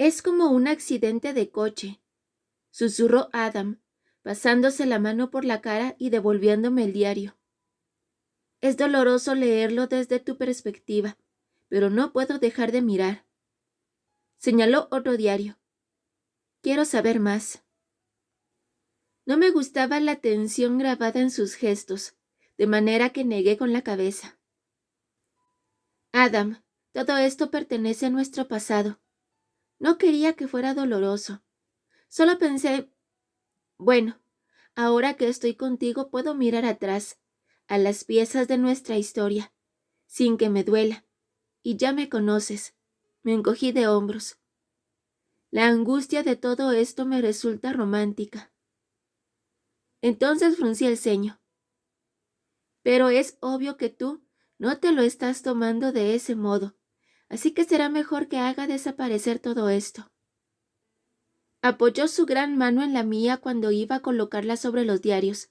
Es como un accidente de coche, susurró Adam, pasándose la mano por la cara y devolviéndome el diario. Es doloroso leerlo desde tu perspectiva, pero no puedo dejar de mirar. Señaló otro diario. Quiero saber más. No me gustaba la tensión grabada en sus gestos, de manera que negué con la cabeza. Adam, todo esto pertenece a nuestro pasado. No quería que fuera doloroso. Solo pensé, bueno, ahora que estoy contigo puedo mirar atrás, a las piezas de nuestra historia, sin que me duela. Y ya me conoces. Me encogí de hombros. La angustia de todo esto me resulta romántica. Entonces fruncí el ceño. Pero es obvio que tú no te lo estás tomando de ese modo, así que será mejor que haga desaparecer todo esto. Apoyó su gran mano en la mía cuando iba a colocarla sobre los diarios.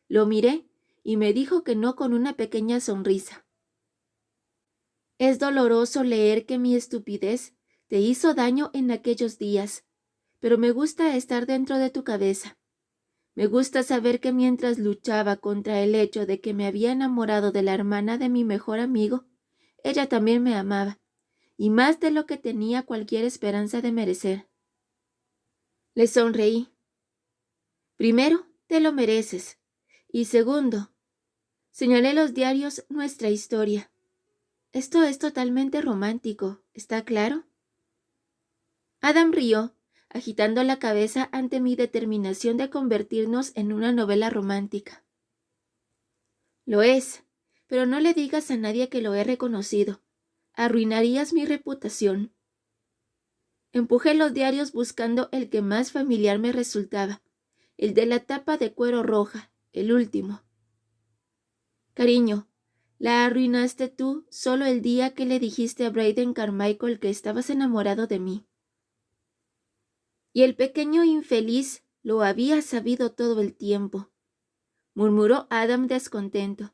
Lo miré y me dijo que no con una pequeña sonrisa. Es doloroso leer que mi estupidez te hizo daño en aquellos días, pero me gusta estar dentro de tu cabeza. Me gusta saber que mientras luchaba contra el hecho de que me había enamorado de la hermana de mi mejor amigo, ella también me amaba, y más de lo que tenía cualquier esperanza de merecer. Le sonreí. Primero, te lo mereces. Y segundo, señalé los diarios nuestra historia. Esto es totalmente romántico, ¿está claro? Adam rió, agitando la cabeza ante mi determinación de convertirnos en una novela romántica. Lo es, pero no le digas a nadie que lo he reconocido. Arruinarías mi reputación. Empujé los diarios buscando el que más familiar me resultaba, el de la tapa de cuero roja, el último. Cariño, la arruinaste tú solo el día que le dijiste a Braden Carmichael que estabas enamorado de mí. Y el pequeño infeliz lo había sabido todo el tiempo, murmuró Adam descontento.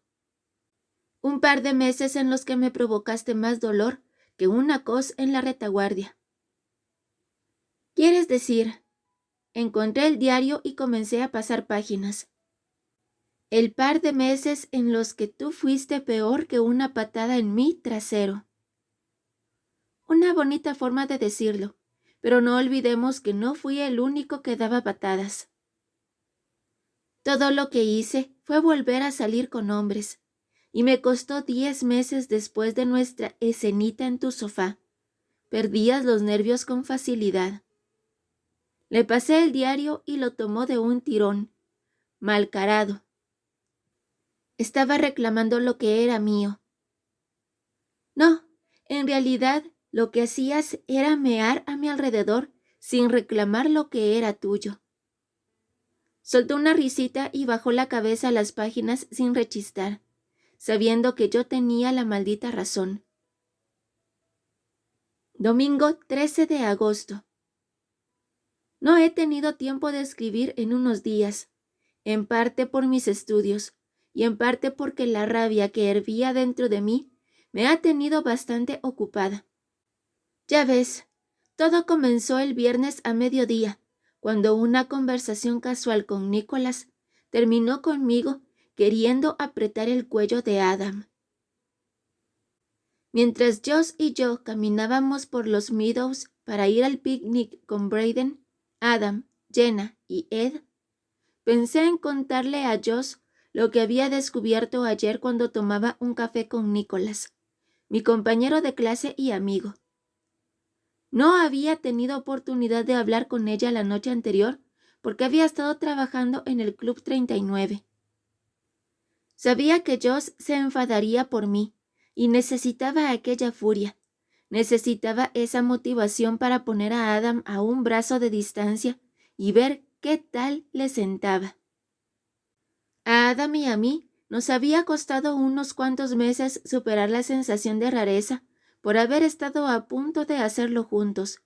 Un par de meses en los que me provocaste más dolor que una cos en la retaguardia. ¿Quieres decir? Encontré el diario y comencé a pasar páginas. El par de meses en los que tú fuiste peor que una patada en mi trasero. Una bonita forma de decirlo, pero no olvidemos que no fui el único que daba patadas. Todo lo que hice fue volver a salir con hombres, y me costó 10 meses después de nuestra escenita en tu sofá. Perdías los nervios con facilidad. Le pasé el diario y lo tomó de un tirón, malcarado. Estaba reclamando lo que era mío. No, en realidad lo que hacías era mear a mi alrededor sin reclamar lo que era tuyo. Soltó una risita y bajó la cabeza a las páginas sin rechistar, sabiendo que yo tenía la maldita razón. Domingo 13 de agosto. No he tenido tiempo de escribir en unos días, en parte por mis estudios y en parte porque la rabia que hervía dentro de mí me ha tenido bastante ocupada. Ya ves, todo comenzó el viernes a mediodía, cuando una conversación casual con Nicholas terminó conmigo queriendo apretar el cuello de Adam. Mientras Josh y yo caminábamos por los Meadows para ir al picnic con Braden, Adam, Jenna y Ed, pensé en contarle a Josh lo que había descubierto ayer cuando tomaba un café con Nicholas, mi compañero de clase y amigo. No había tenido oportunidad de hablar con ella la noche anterior porque había estado trabajando en el Club 39. Sabía que Josh se enfadaría por mí y necesitaba aquella furia. Necesitaba esa motivación para poner a Adam a un brazo de distancia y ver qué tal le sentaba. A Adam y a mí nos había costado unos cuantos meses superar la sensación de rareza por haber estado a punto de hacerlo juntos,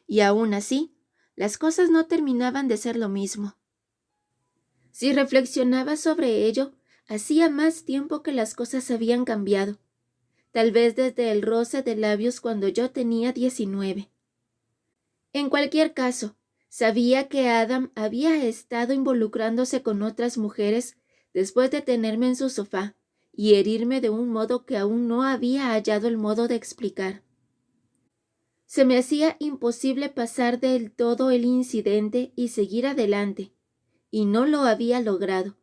y aún así, las cosas no terminaban de ser lo mismo. Si reflexionaba sobre ello, hacía más tiempo que las cosas habían cambiado, tal vez desde el roce de labios cuando yo tenía 19. En cualquier caso, sabía que Adam había estado involucrándose con otras mujeres después de tenerme en su sofá y herirme de un modo que aún no había hallado el modo de explicar. Se me hacía imposible pasar del todo el incidente y seguir adelante, y no lo había logrado.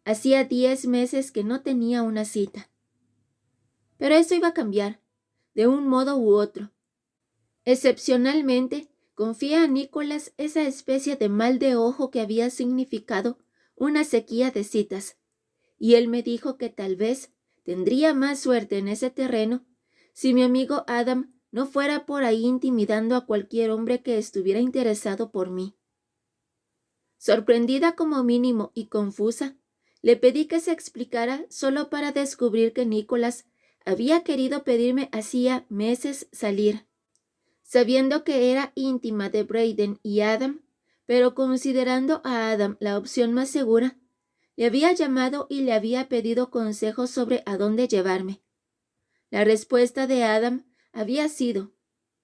Hacía 10 meses que no tenía una cita. Pero eso iba a cambiar, de un modo u otro. Excepcionalmente, confié a Nicholas esa especie de mal de ojo que había significado una sequía de citas, y él me dijo que tal vez tendría más suerte en ese terreno si mi amigo Adam no fuera por ahí intimidando a cualquier hombre que estuviera interesado por mí. Sorprendida como mínimo y confusa, le pedí que se explicara solo para descubrir que Nicholas había querido pedirme hacía meses salir, sabiendo que era íntima de Brayden y Adam, pero considerando a Adam la opción más segura, le había llamado y le había pedido consejos sobre a dónde llevarme. La respuesta de Adam había sido: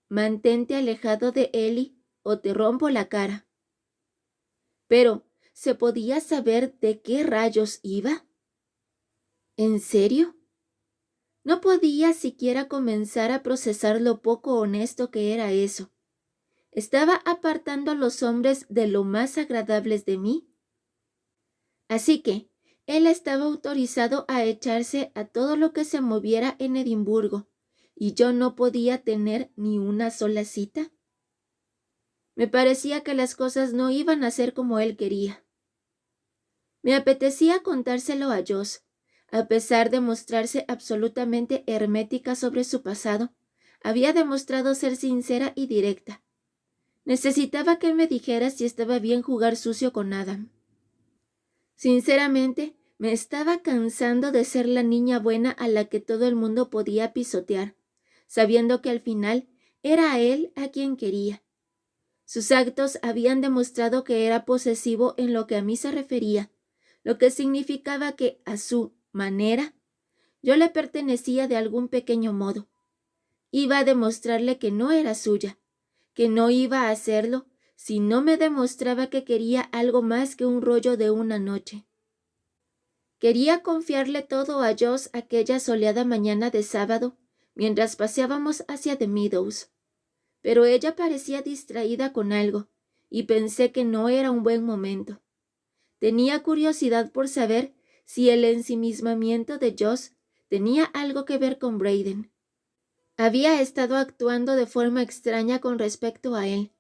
mantente alejado de Ellie o te rompo la cara. Pero, ¿se podía saber de qué rayos iba? ¿En serio? No podía siquiera comenzar a procesar lo poco honesto que era eso. ¿Estaba apartando a los hombres de lo más agradables de mí? Así que, él estaba autorizado a echarse a todo lo que se moviera en Edimburgo, y yo no podía tener ni una sola cita. Me parecía que las cosas no iban a ser como él quería. Me apetecía contárselo a Joss. A pesar de mostrarse absolutamente hermética sobre su pasado, había demostrado ser sincera y directa. Necesitaba que él me dijera si estaba bien jugar sucio con Adam. Sinceramente, me estaba cansando de ser la niña buena a la que todo el mundo podía pisotear, sabiendo que al final era a él a quien quería. Sus actos habían demostrado que era posesivo en lo que a mí se refería, lo que significaba que, a su manera, yo le pertenecía de algún pequeño modo. Iba a demostrarle que no era suya, que no iba a hacerlo si no me demostraba que quería algo más que un rollo de una noche. Quería confiarle todo a Joss aquella soleada mañana de sábado, mientras paseábamos hacia The Meadows. Pero ella parecía distraída con algo, y pensé que no era un buen momento. Tenía curiosidad por saber si el ensimismamiento de Joss tenía algo que ver con Brayden. Había estado actuando de forma extraña con respecto a él,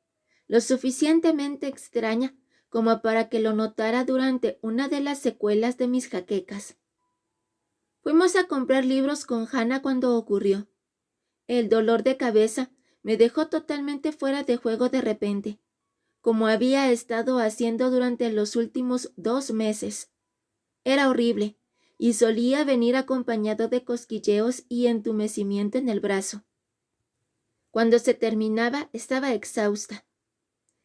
lo suficientemente extraña como para que lo notara durante una de las secuelas de mis jaquecas. Fuimos a comprar libros con Hannah cuando ocurrió. El dolor de cabeza me dejó totalmente fuera de juego de repente, como había estado haciendo durante los últimos 2 meses. Era horrible, y solía venir acompañado de cosquilleos y entumecimiento en el brazo. Cuando se terminaba, estaba exhausta.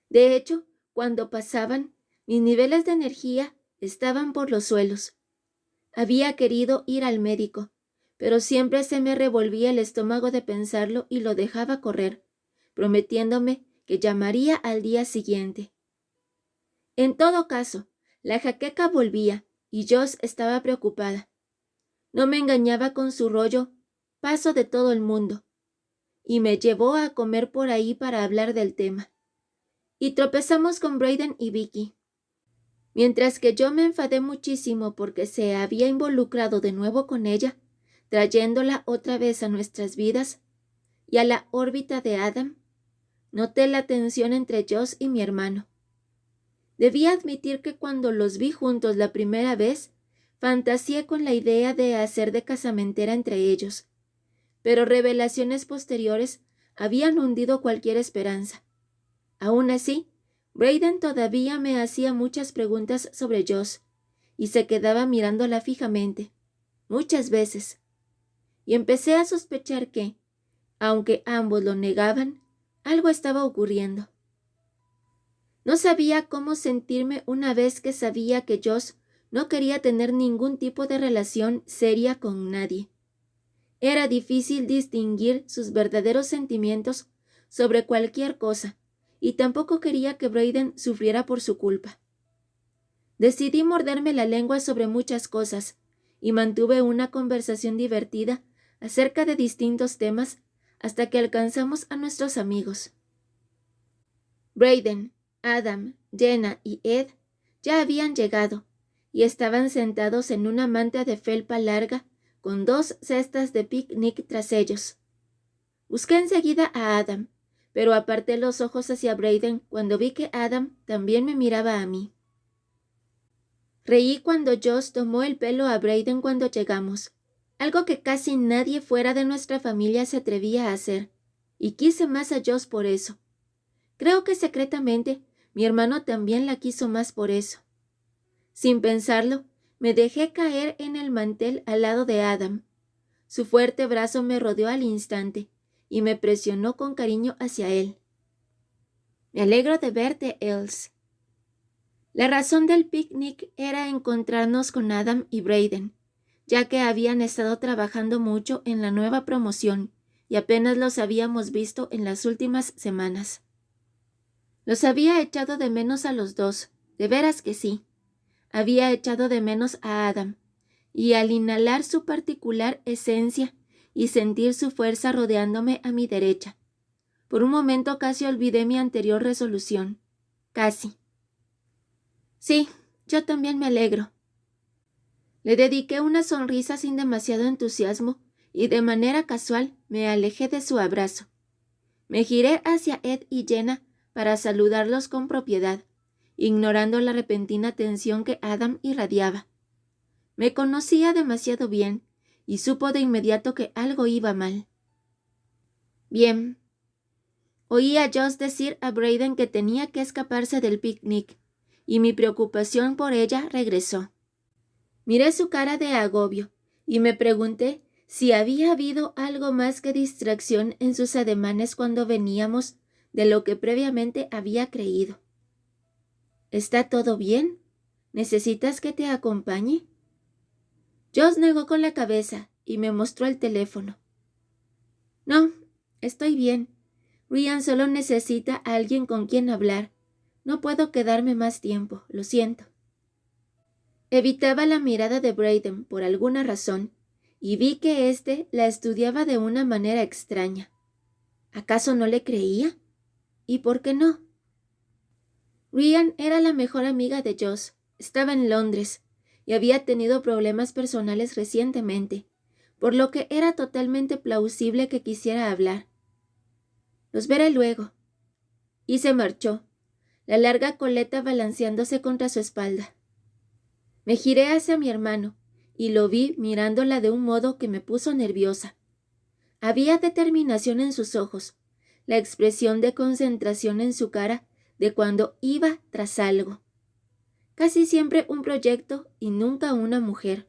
De hecho, cuando pasaban, mis niveles de energía estaban por los suelos. Había querido ir al médico, pero siempre se me revolvía el estómago de pensarlo y lo dejaba correr, prometiéndome que llamaría al día siguiente. En todo caso, la jaqueca volvía y Joss estaba preocupada. No me engañaba con su rollo, paso de todo el mundo, y me llevó a comer por ahí para hablar del tema. Y tropezamos con Brayden y Vicky. Mientras que yo me enfadé muchísimo porque se había involucrado de nuevo con ella, trayéndola otra vez a nuestras vidas y a la órbita de Adam, noté la tensión entre Joss y mi hermano. Debía admitir que cuando los vi juntos la primera vez, fantaseé con la idea de hacer de casamentera entre ellos, pero revelaciones posteriores habían hundido cualquier esperanza. Aún así, Brayden todavía me hacía muchas preguntas sobre Joss, y se quedaba mirándola fijamente, muchas veces, y empecé a sospechar que, aunque ambos lo negaban, algo estaba ocurriendo. No sabía cómo sentirme una vez que sabía que Joss no quería tener ningún tipo de relación seria con nadie. Era difícil distinguir sus verdaderos sentimientos sobre cualquier cosa, y tampoco quería que Brayden sufriera por su culpa. Decidí morderme la lengua sobre muchas cosas y mantuve una conversación divertida acerca de distintos temas hasta que alcanzamos a nuestros amigos. Brayden, Adam, Jenna y Ed ya habían llegado y estaban sentados en una manta de felpa larga con 2 cestas de picnic tras ellos. Busqué enseguida a Adam, pero aparté los ojos hacia Brayden cuando vi que Adam también me miraba a mí. Reí cuando Josh tomó el pelo a Brayden cuando llegamos, algo que casi nadie fuera de nuestra familia se atrevía a hacer, y quise más a Josh por eso. Creo que secretamente mi hermano también la quiso más por eso. Sin pensarlo, me dejé caer en el mantel al lado de Adam. Su fuerte brazo me rodeó al instante y me presionó con cariño hacia él. Me alegro de verte, Els. La razón del picnic era encontrarnos con Adam y Brayden, ya que habían estado trabajando mucho en la nueva promoción y apenas los habíamos visto en las últimas semanas. Los había echado de menos a los dos, de veras que sí. Había echado de menos a Adam, y al inhalar su particular esencia y sentir su fuerza rodeándome a mi derecha, por un momento casi olvidé mi anterior resolución. Casi. Sí, yo también me alegro. Le dediqué una sonrisa sin demasiado entusiasmo y de manera casual me alejé de su abrazo. Me giré hacia Ed y Jenna para saludarlos con propiedad, ignorando la repentina tensión que Adam irradiaba. Me conocía demasiado bien y supo de inmediato que algo iba mal. Bien. Oí a Josh decir a Brayden que tenía que escaparse del picnic, y mi preocupación por ella regresó. Miré su cara de agobio y me pregunté si había habido algo más que distracción en sus ademanes cuando veníamos de lo que previamente había creído. ¿Está todo bien? ¿Necesitas que te acompañe? Josh negó con la cabeza y me mostró el teléfono. No, estoy bien. Ryan solo necesita a alguien con quien hablar. No puedo quedarme más tiempo, lo siento. Evitaba la mirada de Brayden por alguna razón, y vi que éste la estudiaba de una manera extraña. ¿Acaso no le creía? ¿Y por qué no? Ryan era la mejor amiga de Josh, estaba en Londres, y había tenido problemas personales recientemente, por lo que era totalmente plausible que quisiera hablar. Los veré luego. Y se marchó, la larga coleta balanceándose contra su espalda. Me giré hacia mi hermano y lo vi mirándola de un modo que me puso nerviosa. Había determinación en sus ojos, la expresión de concentración en su cara de cuando iba tras algo. Casi siempre un proyecto y nunca una mujer,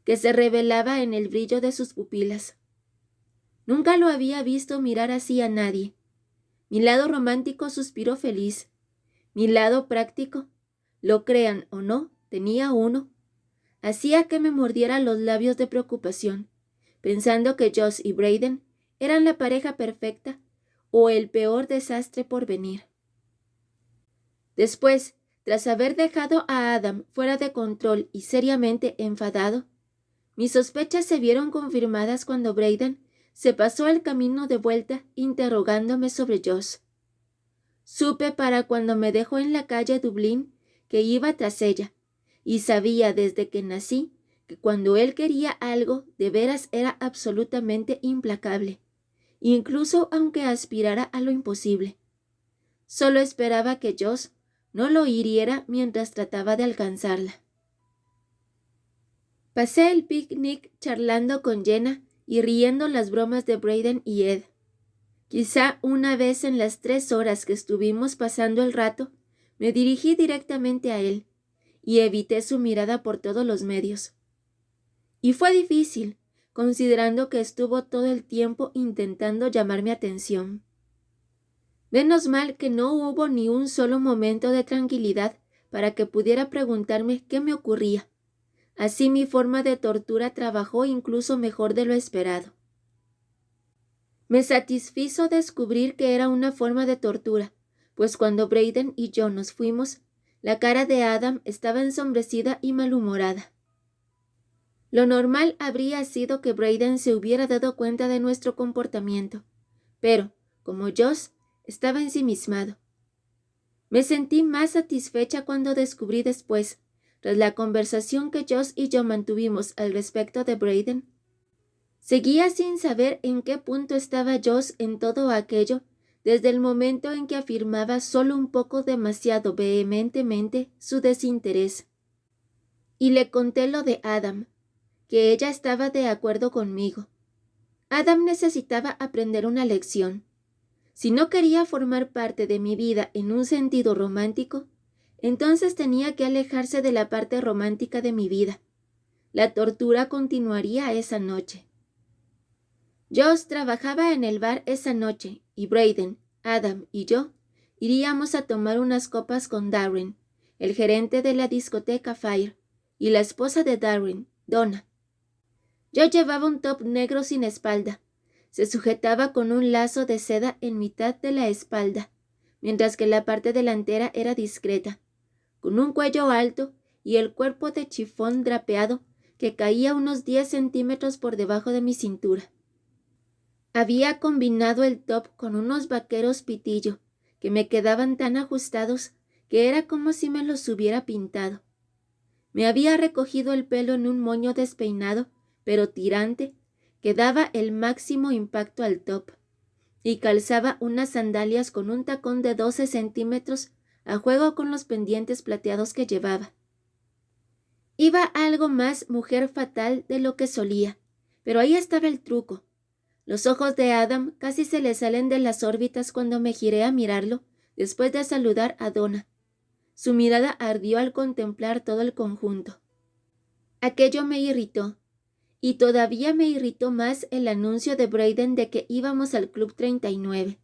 que se revelaba en el brillo de sus pupilas. Nunca lo había visto mirar así a nadie. Mi lado romántico suspiró feliz. Mi lado práctico, lo crean o no, tenía uno. Hacía que me mordiera los labios de preocupación, pensando que Josh y Brayden eran la pareja perfecta o el peor desastre por venir. Después, tras haber dejado a Adam fuera de control y seriamente enfadado, mis sospechas se vieron confirmadas cuando Brayden se pasó el camino de vuelta interrogándome sobre Josh. Supe para cuando me dejó en la calle Dublín que iba tras ella, y sabía desde que nací que cuando él quería algo de veras era absolutamente implacable, incluso aunque aspirara a lo imposible. Solo esperaba que Josh no lo hiriera mientras trataba de alcanzarla. Pasé el picnic charlando con Jenna y riendo las bromas de Brayden y Ed. Quizá una vez en las 3 horas que estuvimos pasando el rato, me dirigí directamente a él y evité su mirada por todos los medios. Y fue difícil, considerando que estuvo todo el tiempo intentando llamar mi atención. Menos mal que no hubo ni un solo momento de tranquilidad para que pudiera preguntarme qué me ocurría. Así mi forma de tortura trabajó incluso mejor de lo esperado. Me satisfizo descubrir que era una forma de tortura, pues cuando Brayden y yo nos fuimos, la cara de Adam estaba ensombrecida y malhumorada. Lo normal habría sido que Brayden se hubiera dado cuenta de nuestro comportamiento, pero, como Josh, estaba ensimismado. Me sentí más satisfecha cuando descubrí después, tras la conversación que Josh y yo mantuvimos al respecto de Brayden. Seguía sin saber en qué punto estaba Josh en todo aquello, desde el momento en que afirmaba solo un poco demasiado vehementemente su desinterés. Y le conté lo de Adam, que ella estaba de acuerdo conmigo. Adam necesitaba aprender una lección. Si no quería formar parte de mi vida en un sentido romántico, entonces tenía que alejarse de la parte romántica de mi vida. La tortura continuaría esa noche. Josh trabajaba en el bar esa noche y Brayden, Adam y yo iríamos a tomar unas copas con Darren, el gerente de la discoteca Fire, y la esposa de Darren, Donna. Yo llevaba un top negro sin espalda. Se sujetaba con un lazo de seda en mitad de la espalda, mientras que la parte delantera era discreta, con un cuello alto y el cuerpo de chifón drapeado que caía unos 10 centímetros por debajo de mi cintura. Había combinado el top con unos vaqueros pitillo que me quedaban tan ajustados que era como si me los hubiera pintado. Me había recogido el pelo en un moño despeinado, pero tirante, que daba el máximo impacto al top, y calzaba unas sandalias con un tacón de 12 centímetros a juego con los pendientes plateados que llevaba. Iba algo más mujer fatal de lo que solía, pero ahí estaba el truco. Los ojos de Adam casi se le salen de las órbitas cuando me giré a mirarlo después de saludar a Donna. Su mirada ardió al contemplar todo el conjunto. Aquello me irritó, y todavía me irritó más el anuncio de Brayden de que íbamos al Club 39.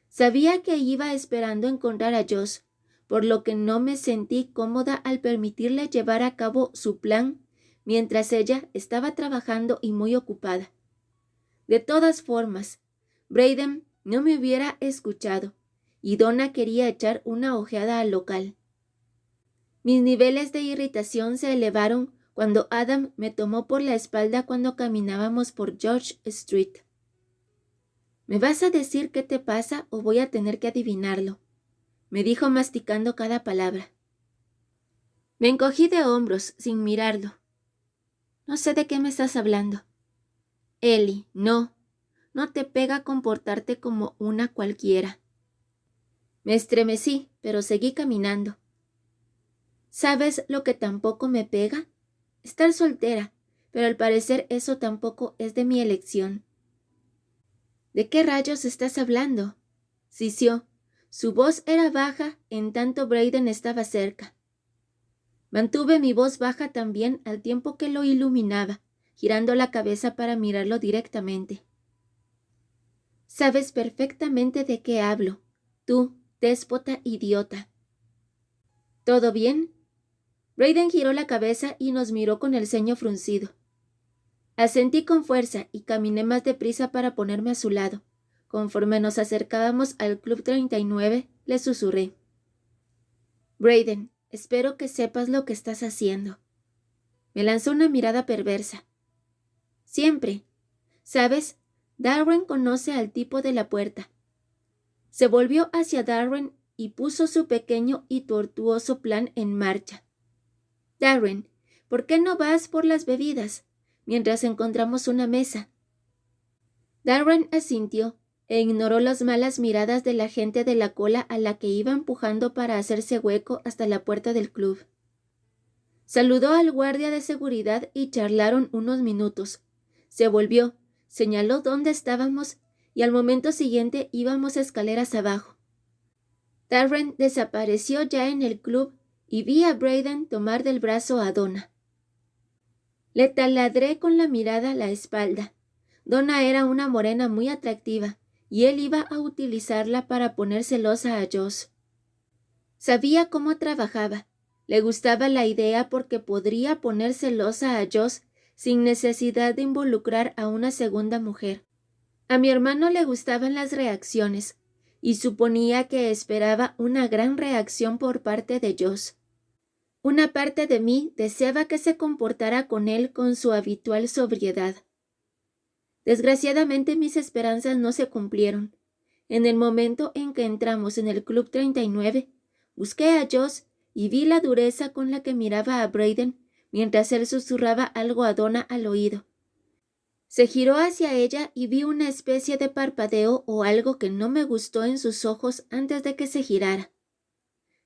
Sabía que iba esperando encontrar a Josh, por lo que no me sentí cómoda al permitirle llevar a cabo su plan mientras ella estaba trabajando y muy ocupada. De todas formas, Brayden no me hubiera escuchado, y Donna quería echar una ojeada al local. Mis niveles de irritación se elevaron cuando Adam me tomó por la espalda cuando caminábamos por George Street. «¿Me vas a decir qué te pasa o voy a tener que adivinarlo?», me dijo masticando cada palabra. Me encogí de hombros sin mirarlo. «No sé de qué me estás hablando». «Ellie, no te pega comportarte como una cualquiera». Me estremecí, pero seguí caminando. ¿Sabes lo que tampoco me pega? Estar soltera, pero al parecer eso tampoco es de mi elección. ¿De qué rayos estás hablando?, sisió. Su voz era baja, en tanto Brayden estaba cerca. Mantuve mi voz baja también al tiempo que lo iluminaba, girando la cabeza para mirarlo directamente. Sabes perfectamente de qué hablo, tú, déspota idiota. ¿Todo bien? Brayden giró la cabeza y nos miró con el ceño fruncido. Asentí con fuerza y caminé más deprisa para ponerme a su lado. Conforme nos acercábamos al Club 39, le susurré. Brayden, espero que sepas lo que estás haciendo. Me lanzó una mirada perversa. Siempre. ¿Sabes? Darren conoce al tipo de la puerta. Se volvió hacia Darren y puso su pequeño y tortuoso plan en marcha. Darren, ¿por qué no vas por las bebidas mientras encontramos una mesa? Darren asintió e ignoró las malas miradas de la gente de la cola a la que iba empujando para hacerse hueco hasta la puerta del club. Saludó al guardia de seguridad y charlaron unos minutos. Se volvió, señaló dónde estábamos y al momento siguiente íbamos escaleras abajo. Darren desapareció ya en el club y vi a Brayden tomar del brazo a Donna. Le taladré con la mirada la espalda. Donna era una morena muy atractiva y él iba a utilizarla para poner celosa a Josh. Sabía cómo trabajaba. Le gustaba la idea porque podría poner celosa a Josh sin necesidad de involucrar a una segunda mujer. A mi hermano le gustaban las reacciones, y suponía que esperaba una gran reacción por parte de Joss. Una parte de mí deseaba que se comportara con él con su habitual sobriedad. Desgraciadamente mis esperanzas no se cumplieron. En el momento en que entramos en el Club 39, busqué a Joss y vi la dureza con la que miraba a Brayden mientras él susurraba algo a Donna al oído. Se giró hacia ella y vi una especie de parpadeo o algo que no me gustó en sus ojos antes de que se girara.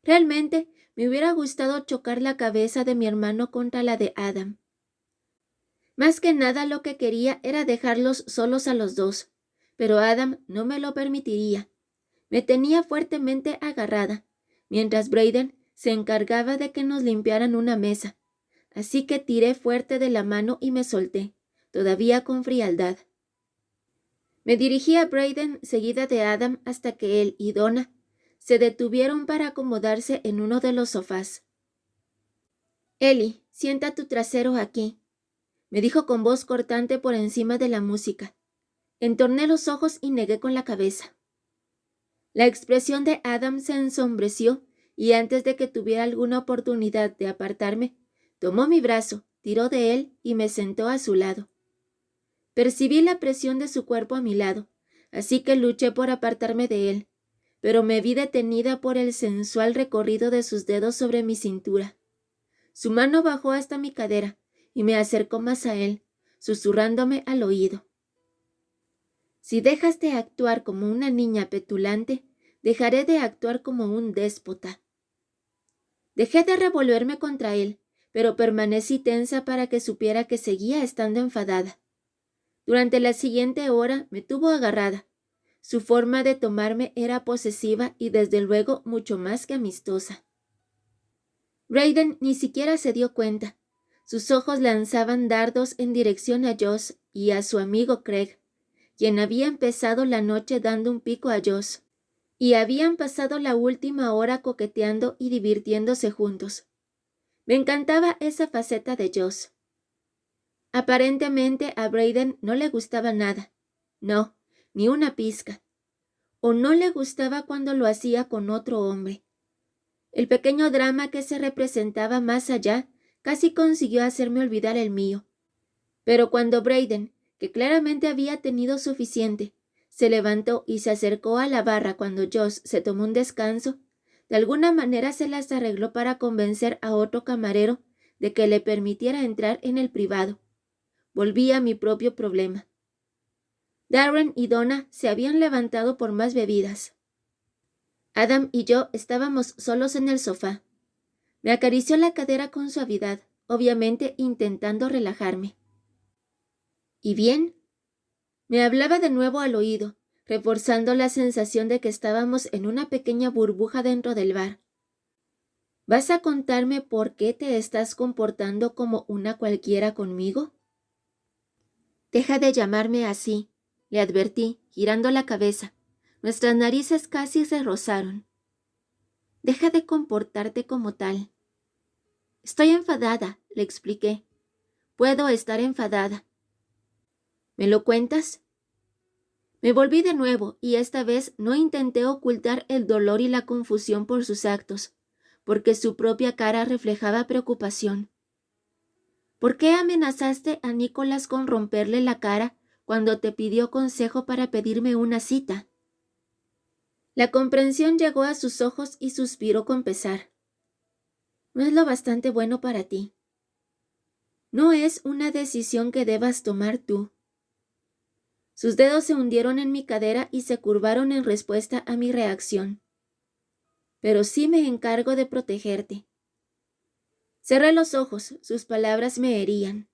Realmente me hubiera gustado chocar la cabeza de mi hermano contra la de Adam. Más que nada lo que quería era dejarlos solos a los dos, pero Adam no me lo permitiría. Me tenía fuertemente agarrada, mientras Brayden se encargaba de que nos limpiaran una mesa, así que tiré fuerte de la mano y me solté, todavía con frialdad. Me dirigí a Brayden seguida de Adam hasta que él y Donna se detuvieron para acomodarse en uno de los sofás. «Ellie, sienta tu trasero aquí», me dijo con voz cortante por encima de la música. Entorné los ojos y negué con la cabeza. La expresión de Adam se ensombreció y antes de que tuviera alguna oportunidad de apartarme, tomó mi brazo, tiró de él y me sentó a su lado. Percibí la presión de su cuerpo a mi lado, así que luché por apartarme de él, pero me vi detenida por el sensual recorrido de sus dedos sobre mi cintura. Su mano bajó hasta mi cadera y me acercó más a él, susurrándome al oído. «Si dejas de actuar como una niña petulante, dejaré de actuar como un déspota». Dejé de revolverme contra él, pero permanecí tensa para que supiera que seguía estando enfadada. Durante la siguiente hora me tuvo agarrada. Su forma de tomarme era posesiva y desde luego mucho más que amistosa. Brayden ni siquiera se dio cuenta. Sus ojos lanzaban dardos en dirección a Joss y a su amigo Craig, quien había empezado la noche dando un pico a Joss, y habían pasado la última hora coqueteando y divirtiéndose juntos. Me encantaba esa faceta de Joss. Aparentemente a Brayden no le gustaba nada. No, ni una pizca. O no le gustaba cuando lo hacía con otro hombre. El pequeño drama que se representaba más allá casi consiguió hacerme olvidar el mío. Pero cuando Brayden, que claramente había tenido suficiente, se levantó y se acercó a la barra cuando Joss se tomó un descanso, de alguna manera se las arregló para convencer a otro camarero de que le permitiera entrar en el privado. Volví a mi propio problema. Darren y Donna se habían levantado por más bebidas. Adam y yo estábamos solos en el sofá. Me acarició la cadera con suavidad, obviamente intentando relajarme. ¿Y bien? Me hablaba de nuevo al oído, reforzando la sensación de que estábamos en una pequeña burbuja dentro del bar. ¿Vas a contarme por qué te estás comportando como una cualquiera conmigo? Deja de llamarme así, le advertí, girando la cabeza. Nuestras narices casi se rozaron. Deja de comportarte como tal. Estoy enfadada, le expliqué. Puedo estar enfadada. ¿Me lo cuentas? Me volví de nuevo y esta vez no intenté ocultar el dolor y la confusión por sus actos, porque su propia cara reflejaba preocupación. ¿Por qué amenazaste a Nicholas con romperle la cara cuando te pidió consejo para pedirme una cita? La comprensión llegó a sus ojos y suspiró con pesar. No es lo bastante bueno para ti. No es una decisión que debas tomar tú. Sus dedos se hundieron en mi cadera y se curvaron en respuesta a mi reacción. Pero sí me encargo de protegerte. Cerré los ojos, sus palabras me herían.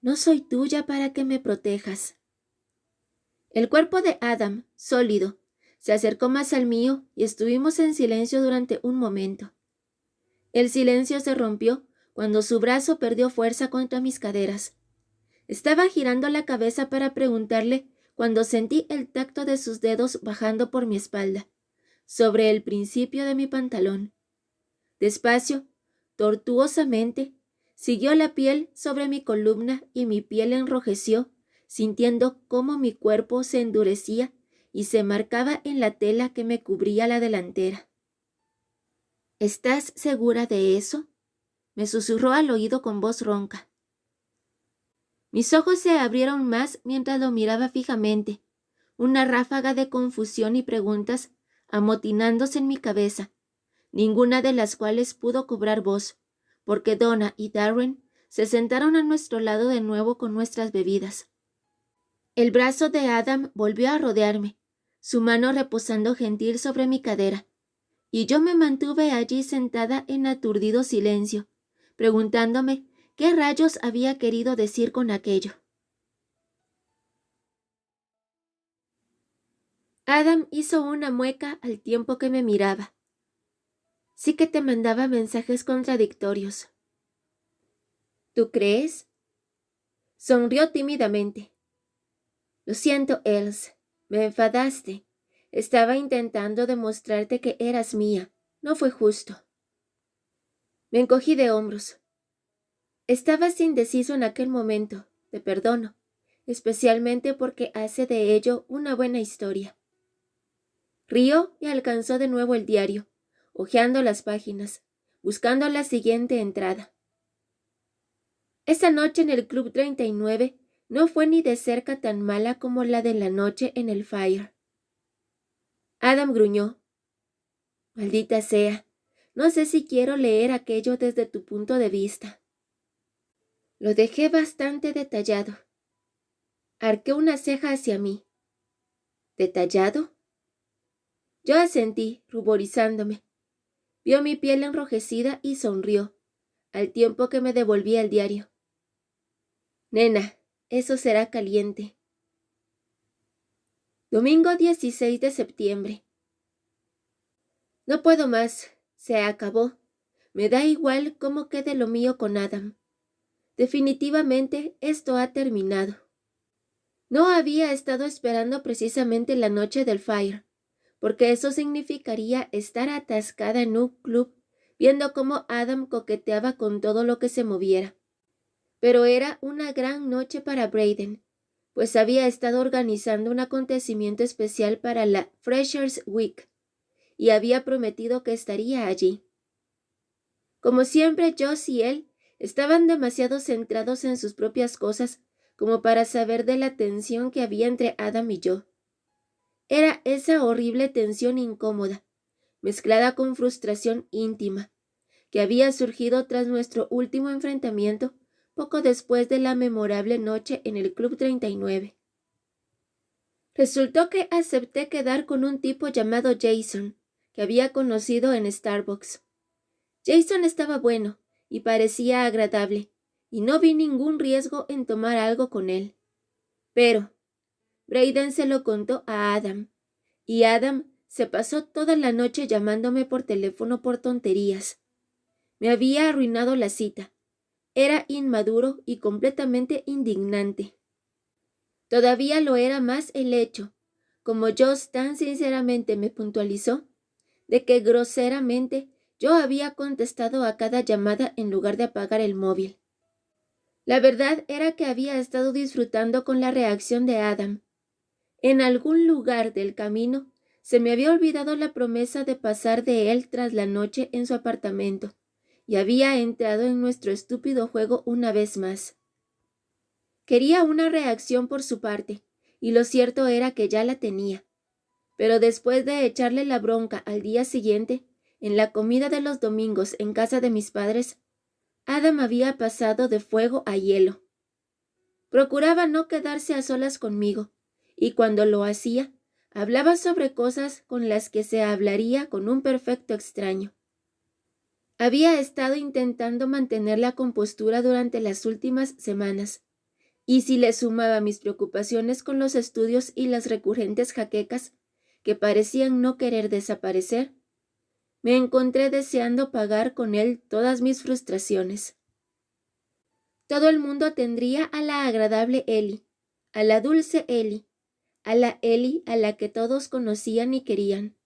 No soy tuya para que me protejas. El cuerpo de Adam, sólido, se acercó más al mío y estuvimos en silencio durante un momento. El silencio se rompió cuando su brazo perdió fuerza contra mis caderas. Estaba girando la cabeza para preguntarle cuando sentí el tacto de sus dedos bajando por mi espalda, sobre el principio de mi pantalón. Despacio, tortuosamente, siguió la piel sobre mi columna y mi piel enrojeció, sintiendo cómo mi cuerpo se endurecía y se marcaba en la tela que me cubría la delantera. ¿Estás segura de eso?, me susurró al oído con voz ronca. Mis ojos se abrieron más mientras lo miraba fijamente, una ráfaga de confusión y preguntas amotinándose en mi cabeza, ninguna de las cuales pudo cobrar voz, porque Donna y Darren se sentaron a nuestro lado de nuevo con nuestras bebidas. El brazo de Adam volvió a rodearme, su mano reposando gentil sobre mi cadera, y yo me mantuve allí sentada en aturdido silencio, preguntándome qué rayos había querido decir con aquello. Adam hizo una mueca al tiempo que me miraba. Sí que te mandaba mensajes contradictorios. ¿Tú crees? Sonrió tímidamente. Lo siento, Els, me enfadaste. Estaba intentando demostrarte que eras mía. No fue justo. Me encogí de hombros. Estabas indeciso en aquel momento, te perdono, especialmente porque hace de ello una buena historia. Rió y alcanzó de nuevo el diario, hojeando las páginas, buscando la siguiente entrada. Esa noche en el Club 39 no fue ni de cerca tan mala como la de la noche en el Fire. Adam gruñó. Maldita sea, no sé si quiero leer aquello desde tu punto de vista. Lo dejé bastante detallado. Arqué una ceja hacia mí. ¿Detallado? Yo asentí, ruborizándome. Vio mi piel enrojecida y sonrió, al tiempo que me devolvía el diario. Nena, eso será caliente. Domingo 16 de septiembre. No puedo más, se acabó. Me da igual cómo quede lo mío con Adam. Definitivamente esto ha terminado. No había estado esperando precisamente la noche del Fire, porque eso significaría estar atascada en un club viendo cómo Adam coqueteaba con todo lo que se moviera. Pero era una gran noche para Brayden, pues había estado organizando un acontecimiento especial para la Freshers Week y había prometido que estaría allí. Como siempre, Joss y él estaban demasiado centrados en sus propias cosas como para saber de la tensión que había entre Adam y yo. Era esa horrible tensión incómoda, mezclada con frustración íntima, que había surgido tras nuestro último enfrentamiento poco después de la memorable noche en el Club 39. Resultó que acepté quedar con un tipo llamado Jason, que había conocido en Starbucks. Jason estaba bueno y parecía agradable, y no vi ningún riesgo en tomar algo con él. Pero Brayden se lo contó a Adam, y Adam se pasó toda la noche llamándome por teléfono por tonterías. Me había arruinado la cita. Era inmaduro y completamente indignante. Todavía lo era más el hecho, como Joss tan sinceramente me puntualizó, de que groseramente yo había contestado a cada llamada en lugar de apagar el móvil. La verdad era que había estado disfrutando con la reacción de Adam. En algún lugar del camino se me había olvidado la promesa de pasar de él tras la noche en su apartamento, y había entrado en nuestro estúpido juego una vez más. Quería una reacción por su parte, y lo cierto era que ya la tenía. Pero después de echarle la bronca al día siguiente, en la comida de los domingos en casa de mis padres, Adam había pasado de fuego a hielo. Procuraba no quedarse a solas conmigo, y cuando lo hacía, hablaba sobre cosas con las que se hablaría con un perfecto extraño. Había estado intentando mantener la compostura durante las últimas semanas, y si le sumaba mis preocupaciones con los estudios y las recurrentes jaquecas, que parecían no querer desaparecer, me encontré deseando pagar con él todas mis frustraciones. Todo el mundo tendría a la agradable Ellie, a la dulce Ellie, a la Ellie a la que todos conocían y querían.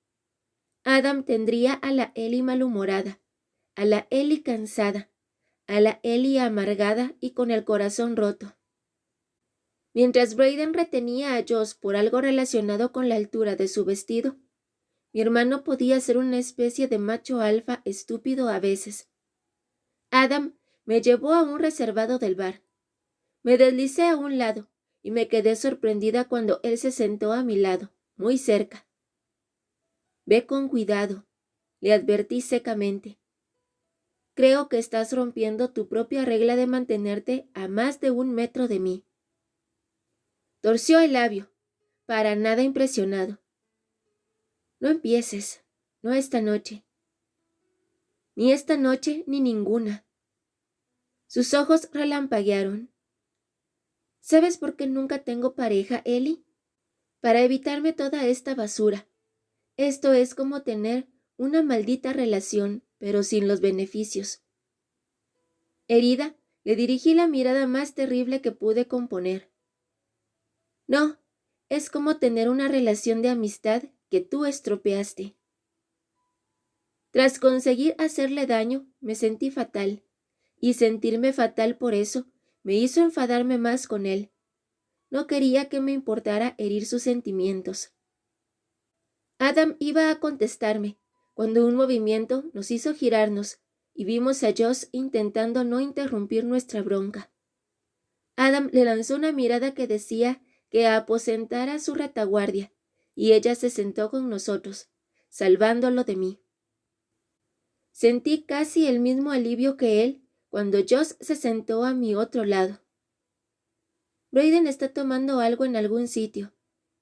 Adam tendría a la Ellie malhumorada, a la Ellie cansada, a la Ellie amargada y con el corazón roto. Mientras Brayden retenía a Joss por algo relacionado con la altura de su vestido, mi hermano podía ser una especie de macho alfa estúpido a veces. Adam me llevó a un reservado del bar. Me deslicé a un lado y me quedé sorprendida cuando él se sentó a mi lado, muy cerca. Ve con cuidado, le advertí secamente. Creo que estás rompiendo tu propia regla de mantenerte a más de 1 metro de mí. Torció el labio, para nada impresionado. No empieces, no esta noche. Ni esta noche ni ninguna. Sus ojos relampaguearon. ¿Sabes por qué nunca tengo pareja, Ellie? Para evitarme toda esta basura. Esto es como tener una maldita relación, pero sin los beneficios. Herida, le dirigí la mirada más terrible que pude componer. No, es como tener una relación de amistad que tú estropeaste. Tras conseguir hacerle daño, me sentí fatal, y sentirme fatal por eso me hizo enfadarme más con él. No quería que me importara herir sus sentimientos. Adam iba a contestarme, cuando un movimiento nos hizo girarnos, y vimos a Joss intentando no interrumpir nuestra bronca. Adam le lanzó una mirada que decía que aposentara su retaguardia, y ella se sentó con nosotros, salvándolo de mí. Sentí casi el mismo alivio que él cuando Joss se sentó a mi otro lado. Brayden está tomando algo en algún sitio,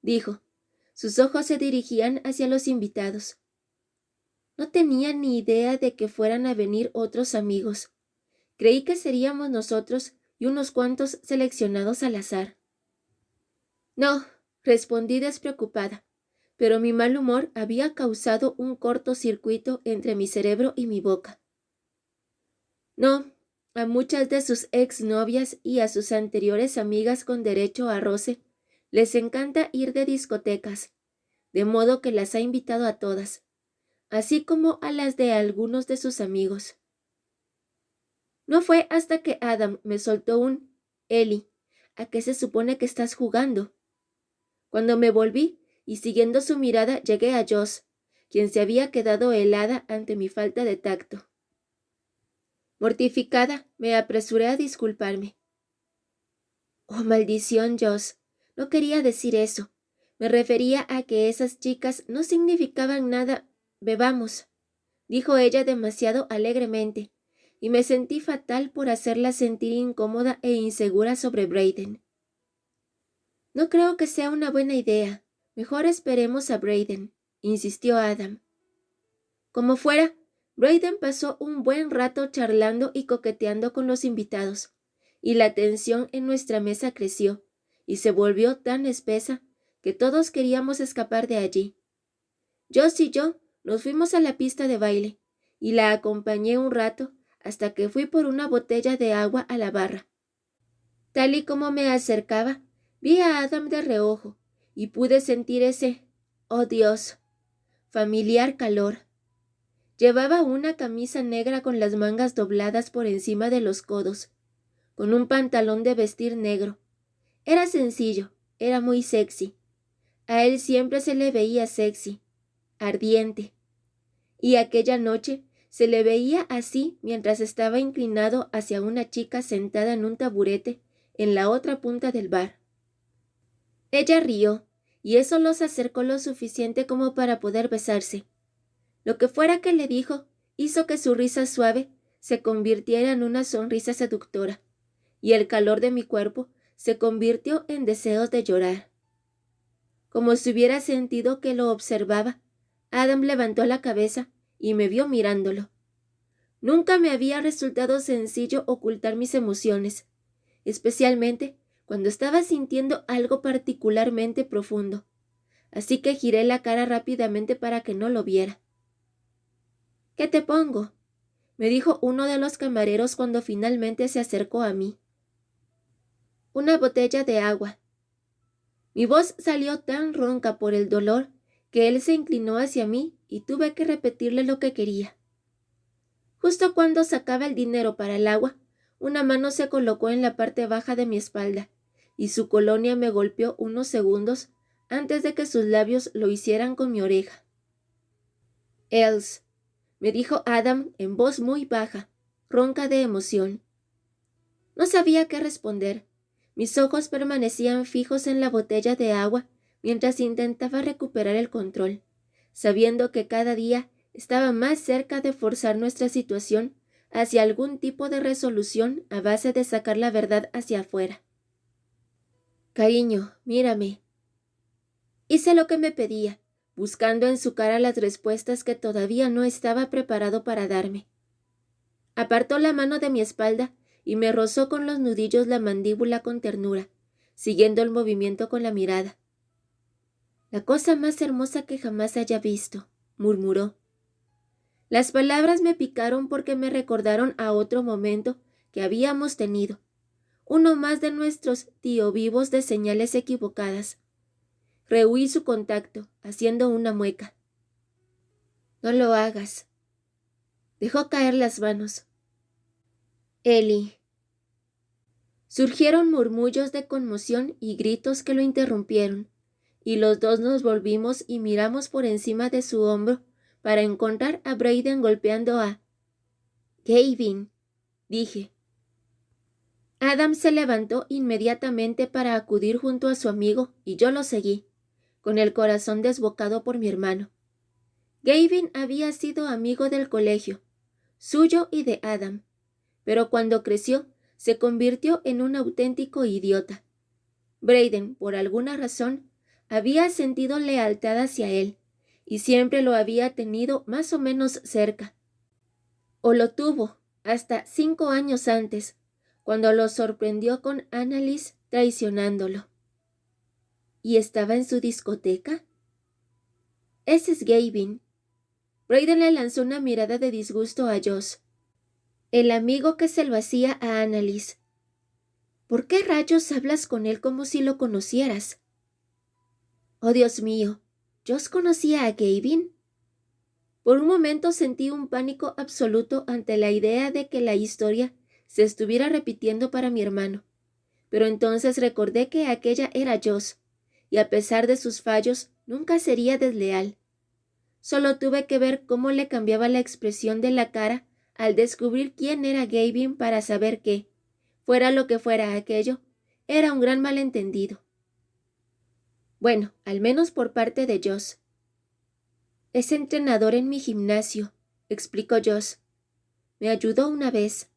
dijo. Sus ojos se dirigían hacia los invitados. No tenía ni idea de que fueran a venir otros amigos. Creí que seríamos nosotros y unos cuantos seleccionados al azar. No, respondí despreocupada, pero mi mal humor había causado un cortocircuito entre mi cerebro y mi boca. No, a muchas de sus exnovias y a sus anteriores amigas con derecho a roce les encanta ir de discotecas, de modo que las ha invitado a todas, así como a las de algunos de sus amigos. No fue hasta que Adam me soltó un «Ellie, ¿a qué se supone que estás jugando?». Cuando me volví y siguiendo su mirada llegué a Joss, quien se había quedado helada ante mi falta de tacto. Mortificada, me apresuré a disculparme. «Oh, maldición, Joss, no quería decir eso. Me refería a que esas chicas no significaban nada. Bebamos», dijo ella demasiado alegremente, y me sentí fatal por hacerla sentir incómoda e insegura sobre Brayden. «No creo que sea una buena idea. Mejor esperemos a Brayden», insistió Adam. Como fuera, Brayden pasó un buen rato charlando y coqueteando con los invitados, y la tensión en nuestra mesa creció, y se volvió tan espesa que todos queríamos escapar de allí. Joss y yo nos fuimos a la pista de baile, y la acompañé un rato hasta que fui por una botella de agua a la barra. Tal y como me acercaba, vi a Adam de reojo, y pude sentir ese, oh Dios, familiar calor. Llevaba una camisa negra con las mangas dobladas por encima de los codos, con un pantalón de vestir negro. Era sencillo, era muy sexy. A él siempre se le veía sexy, ardiente. Y aquella noche se le veía así mientras estaba inclinado hacia una chica sentada en un taburete en la otra punta del bar. Ella rió, y eso los acercó lo suficiente como para poder besarse. Lo que fuera que le dijo hizo que su risa suave se convirtiera en una sonrisa seductora, y el calor de mi cuerpo se convirtió en deseos de llorar. Como si hubiera sentido que lo observaba, Adam levantó la cabeza y me vio mirándolo. Nunca me había resultado sencillo ocultar mis emociones, especialmente cuando estaba sintiendo algo particularmente profundo, así que giré la cara rápidamente para que no lo viera. «¿Qué te pongo?», me dijo uno de los camareros cuando finalmente se acercó a mí. «Una botella de agua». Mi voz salió tan ronca por el dolor que él se inclinó hacia mí y tuve que repetirle lo que quería. Justo cuando sacaba el dinero para el agua, una mano se colocó en la parte baja de mi espalda y su colonia me golpeó unos segundos antes de que sus labios lo hicieran con mi oreja. «Els», me dijo Adam en voz muy baja, ronca de emoción. No sabía qué responder. Mis ojos permanecían fijos en la botella de agua mientras intentaba recuperar el control, sabiendo que cada día estaba más cerca de forzar nuestra situación hacia algún tipo de resolución a base de sacar la verdad hacia afuera. «Cariño, mírame». Hice lo que me pedía, buscando en su cara las respuestas que todavía no estaba preparado para darme. Apartó la mano de mi espalda y me rozó con los nudillos la mandíbula con ternura, siguiendo el movimiento con la mirada. «La cosa más hermosa que jamás haya visto», murmuró. Las palabras me picaron porque me recordaron a otro momento que habíamos tenido, uno más de nuestros tío vivos de señales equivocadas. Rehuí su contacto, haciendo una mueca. «No lo hagas». Dejó caer las manos. «Eli». Surgieron murmullos de conmoción y gritos que lo interrumpieron, y los dos nos volvimos y miramos por encima de su hombro para encontrar a Brayden golpeando a «Gavin», dije. Adam se levantó inmediatamente para acudir junto a su amigo y yo lo seguí, con el corazón desbocado por mi hermano. Gavin había sido amigo del colegio, suyo y de Adam, pero cuando creció se convirtió en un auténtico idiota. Brayden, por alguna razón, había sentido lealtad hacia él y siempre lo había tenido más o menos cerca. O lo tuvo hasta 5 años antes, cuando lo sorprendió con Annalise traicionándolo. ¿Y estaba en su discoteca? «Ese es Gavin». Brayden le lanzó una mirada de disgusto a Josh, el amigo que se lo hacía a Annalise. «¿Por qué rayos hablas con él como si lo conocieras?» «Oh, Dios mío, ¿Josh conocía a Gavin?» Por un momento sentí un pánico absoluto ante la idea de que la historia se estuviera repitiendo para mi hermano, pero entonces recordé que aquella era Josh, y a pesar de sus fallos, nunca sería desleal. Solo tuve que ver cómo le cambiaba la expresión de la cara al descubrir quién era Gavin para saber que, fuera lo que fuera aquello, era un gran malentendido. Bueno, al menos por parte de Josh. «Es entrenador en mi gimnasio», explicó Josh. «Me ayudó una vez».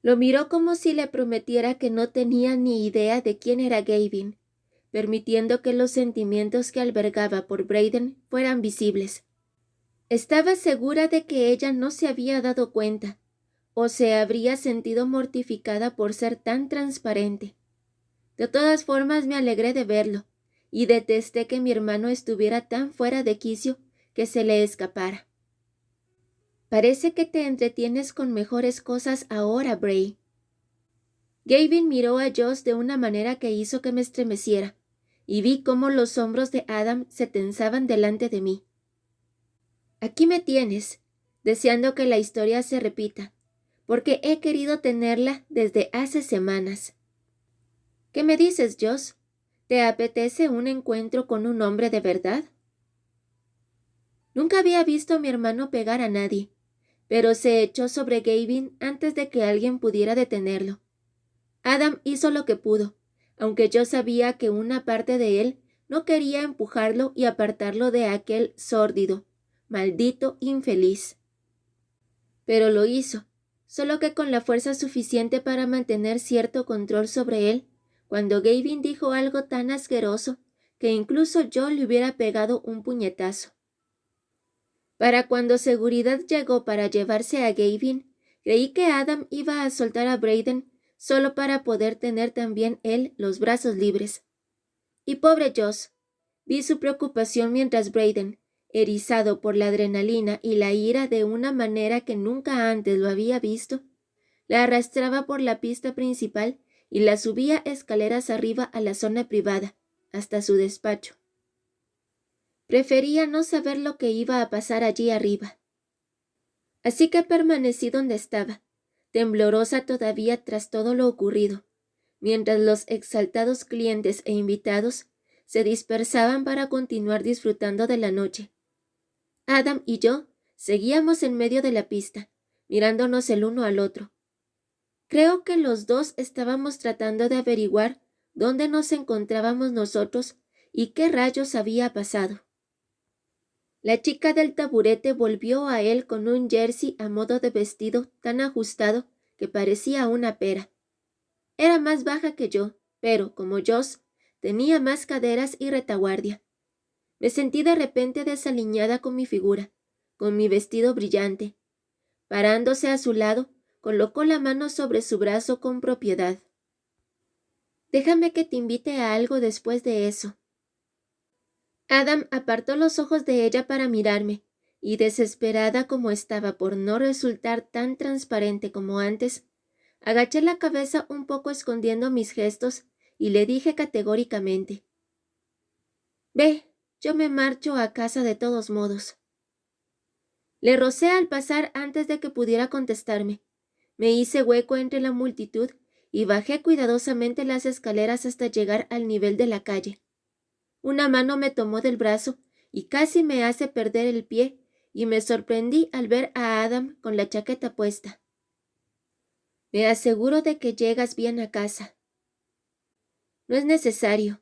Lo miró como si le prometiera que no tenía ni idea de quién era Gavin, permitiendo que los sentimientos que albergaba por Brayden fueran visibles. Estaba segura de que ella no se había dado cuenta, o se habría sentido mortificada por ser tan transparente. De todas formas me alegré de verlo, y detesté que mi hermano estuviera tan fuera de quicio que se le escapara. «Parece que te entretienes con mejores cosas ahora, Bray». Gavin miró a Josh de una manera que hizo que me estremeciera, y vi cómo los hombros de Adam se tensaban delante de mí. «Aquí me tienes, deseando que la historia se repita, porque he querido tenerla desde hace semanas». «¿Qué me dices, Josh? ¿Te apetece un encuentro con un hombre de verdad?» Nunca había visto a mi hermano pegar a nadie, pero se echó sobre Gavin antes de que alguien pudiera detenerlo. Adam hizo lo que pudo, aunque yo sabía que una parte de él no quería empujarlo y apartarlo de aquel sórdido, maldito infeliz. Pero lo hizo, solo que con la fuerza suficiente para mantener cierto control sobre él, cuando Gavin dijo algo tan asqueroso que incluso yo le hubiera pegado un puñetazo. Para cuando seguridad llegó para llevarse a Gavin, creí que Adam iba a soltar a Brayden solo para poder tener también él los brazos libres. Y pobre Josh, vi su preocupación mientras Brayden, erizado por la adrenalina y la ira de una manera que nunca antes lo había visto, la arrastraba por la pista principal y la subía escaleras arriba a la zona privada, hasta su despacho. Prefería no saber lo que iba a pasar allí arriba. Así que permanecí donde estaba, temblorosa todavía tras todo lo ocurrido, mientras los exaltados clientes e invitados se dispersaban para continuar disfrutando de la noche. Adam y yo seguíamos en medio de la pista, mirándonos el uno al otro. Creo que los dos estábamos tratando de averiguar dónde nos encontrábamos nosotros y qué rayos había pasado. La chica del taburete volvió a él con un jersey a modo de vestido tan ajustado que parecía una pera. Era más baja que yo, pero, como Joss, tenía más caderas y retaguardia. Me sentí de repente desaliñada con mi figura, con mi vestido brillante. Parándose a su lado, colocó la mano sobre su brazo con propiedad. «Déjame que te invite a algo después de eso». Adam apartó los ojos de ella para mirarme, y desesperada como estaba por no resultar tan transparente como antes, agaché la cabeza un poco escondiendo mis gestos y le dije categóricamente: «Ve, yo me marcho a casa de todos modos». Le rocé al pasar antes de que pudiera contestarme. Me hice hueco entre la multitud y bajé cuidadosamente las escaleras hasta llegar al nivel de la calle. Una mano me tomó del brazo y casi me hace perder el pie, y me sorprendí al ver a Adam con la chaqueta puesta. «Me aseguro de que llegas bien a casa». «No es necesario».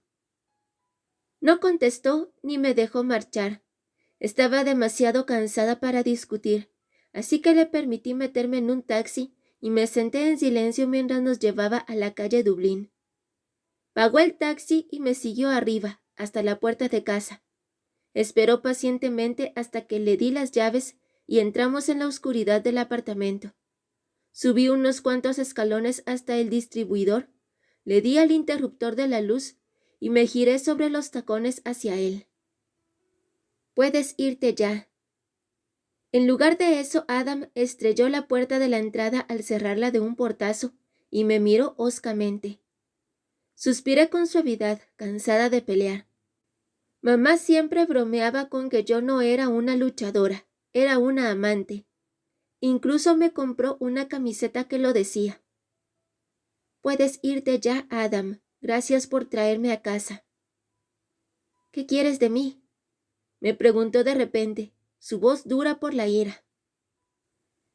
No contestó ni me dejó marchar. Estaba demasiado cansada para discutir, así que le permití meterme en un taxi y me senté en silencio mientras nos llevaba a la calle Dublín. Pagó el taxi y me siguió arriba, hasta la puerta de casa. Esperó pacientemente hasta que le di las llaves y entramos en la oscuridad del apartamento. Subí unos cuantos escalones hasta el distribuidor, le di al interruptor de la luz y me giré sobre los tacones hacia él. «Puedes irte ya». En lugar de eso, Adam estrelló la puerta de la entrada al cerrarla de un portazo y me miró hoscamente. Suspiré con suavidad, cansada de pelear. Mamá siempre bromeaba con que yo no era una luchadora, era una amante. Incluso me compró una camiseta que lo decía. «Puedes irte ya, Adam. Gracias por traerme a casa». «¿Qué quieres de mí?», me preguntó de repente, su voz dura por la ira.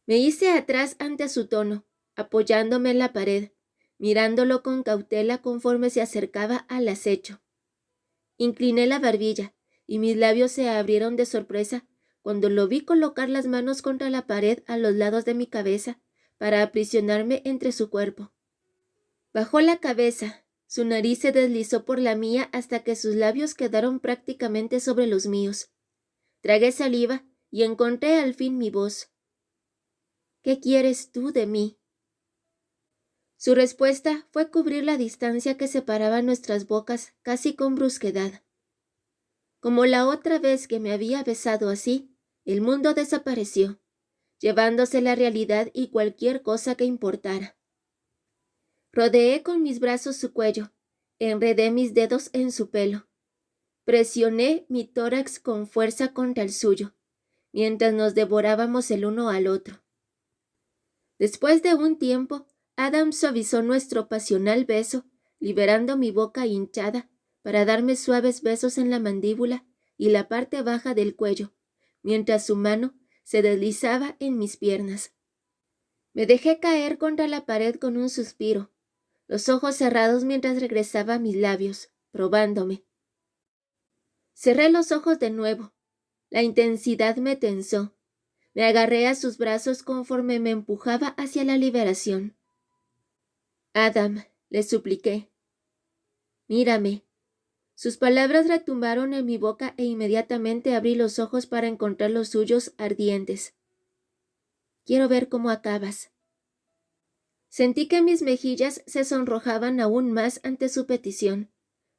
Me hice atrás ante su tono, apoyándome en la pared, mirándolo con cautela conforme se acercaba al acecho. Incliné la barbilla, y mis labios se abrieron de sorpresa cuando lo vi colocar las manos contra la pared a los lados de mi cabeza para aprisionarme entre su cuerpo. Bajó la cabeza, su nariz se deslizó por la mía hasta que sus labios quedaron prácticamente sobre los míos. Tragué saliva y encontré al fin mi voz. «¿Qué quieres tú de mí?». Su respuesta fue cubrir la distancia que separaba nuestras bocas casi con brusquedad. Como la otra vez que me había besado así, el mundo desapareció, llevándose la realidad y cualquier cosa que importara. Rodeé con mis brazos su cuello, enredé mis dedos en su pelo. Presioné mi tórax con fuerza contra el suyo, mientras nos devorábamos el uno al otro. Después de un tiempo, Adam suavizó nuestro pasional beso, liberando mi boca hinchada para darme suaves besos en la mandíbula y la parte baja del cuello, mientras su mano se deslizaba en mis piernas. Me dejé caer contra la pared con un suspiro, los ojos cerrados mientras regresaba a mis labios, probándome. Cerré los ojos de nuevo. La intensidad me tensó. Me agarré a sus brazos conforme me empujaba hacia la liberación. «Adam», le supliqué. «Mírame». Sus palabras retumbaron en mi boca e inmediatamente abrí los ojos para encontrar los suyos ardientes. «Quiero ver cómo acabas». Sentí que mis mejillas se sonrojaban aún más ante su petición,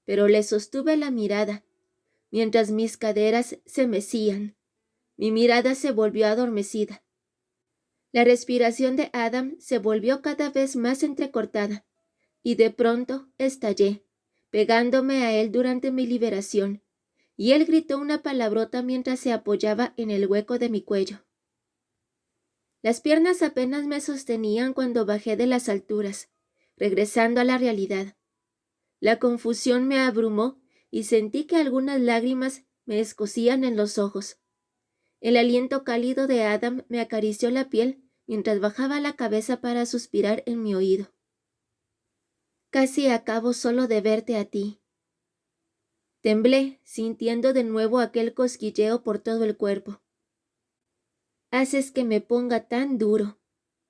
pero le sostuve la mirada, mientras mis caderas se mecían. Mi mirada se volvió adormecida. La respiración de Adam se volvió cada vez más entrecortada, y de pronto estallé, pegándome a él durante mi liberación, y él gritó una palabrota mientras se apoyaba en el hueco de mi cuello. Las piernas apenas me sostenían cuando bajé de las alturas, regresando a la realidad. La confusión me abrumó y sentí que algunas lágrimas me escocían en los ojos. El aliento cálido de Adam me acarició la piel mientras bajaba la cabeza para suspirar en mi oído. Casi acabo solo de verte a ti. Temblé, sintiendo de nuevo aquel cosquilleo por todo el cuerpo. Haces que me ponga tan duro,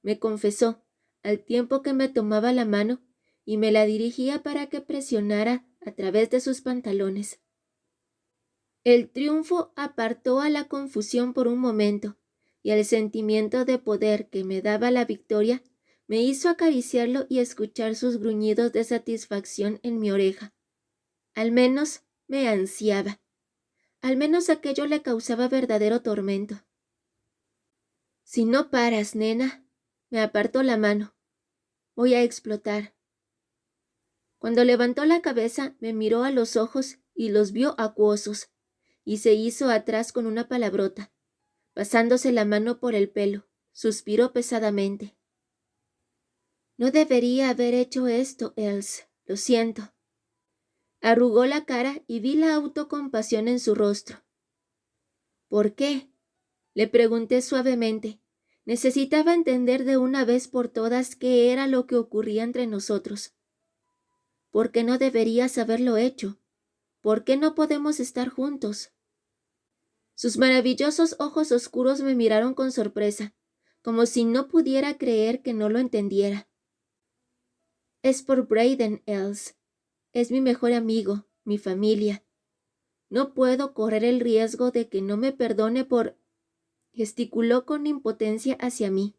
me confesó, al tiempo que me tomaba la mano y me la dirigía para que presionara a través de sus pantalones. El triunfo apartó a la confusión por un momento, y el sentimiento de poder que me daba la victoria me hizo acariciarlo y escuchar sus gruñidos de satisfacción en mi oreja. Al menos me ansiaba. Al menos aquello le causaba verdadero tormento. Si no paras, nena, me apartó la mano. Voy a explotar. Cuando levantó la cabeza, me miró a los ojos y los vio acuosos, y se hizo atrás con una palabrota. Pasándose la mano por el pelo, suspiró pesadamente. No debería haber hecho esto, Els, lo siento. Arrugó la cara y vi la autocompasión en su rostro. ¿Por qué? Le pregunté suavemente. Necesitaba entender de una vez por todas qué era lo que ocurría entre nosotros. ¿Por qué no deberías haberlo hecho? ¿Por qué no podemos estar juntos? Sus maravillosos ojos oscuros me miraron con sorpresa, como si no pudiera creer que no lo entendiera. Es por Brayden, Els. Es mi mejor amigo, mi familia. No puedo correr el riesgo de que no me perdone por... Gesticuló con impotencia hacia mí.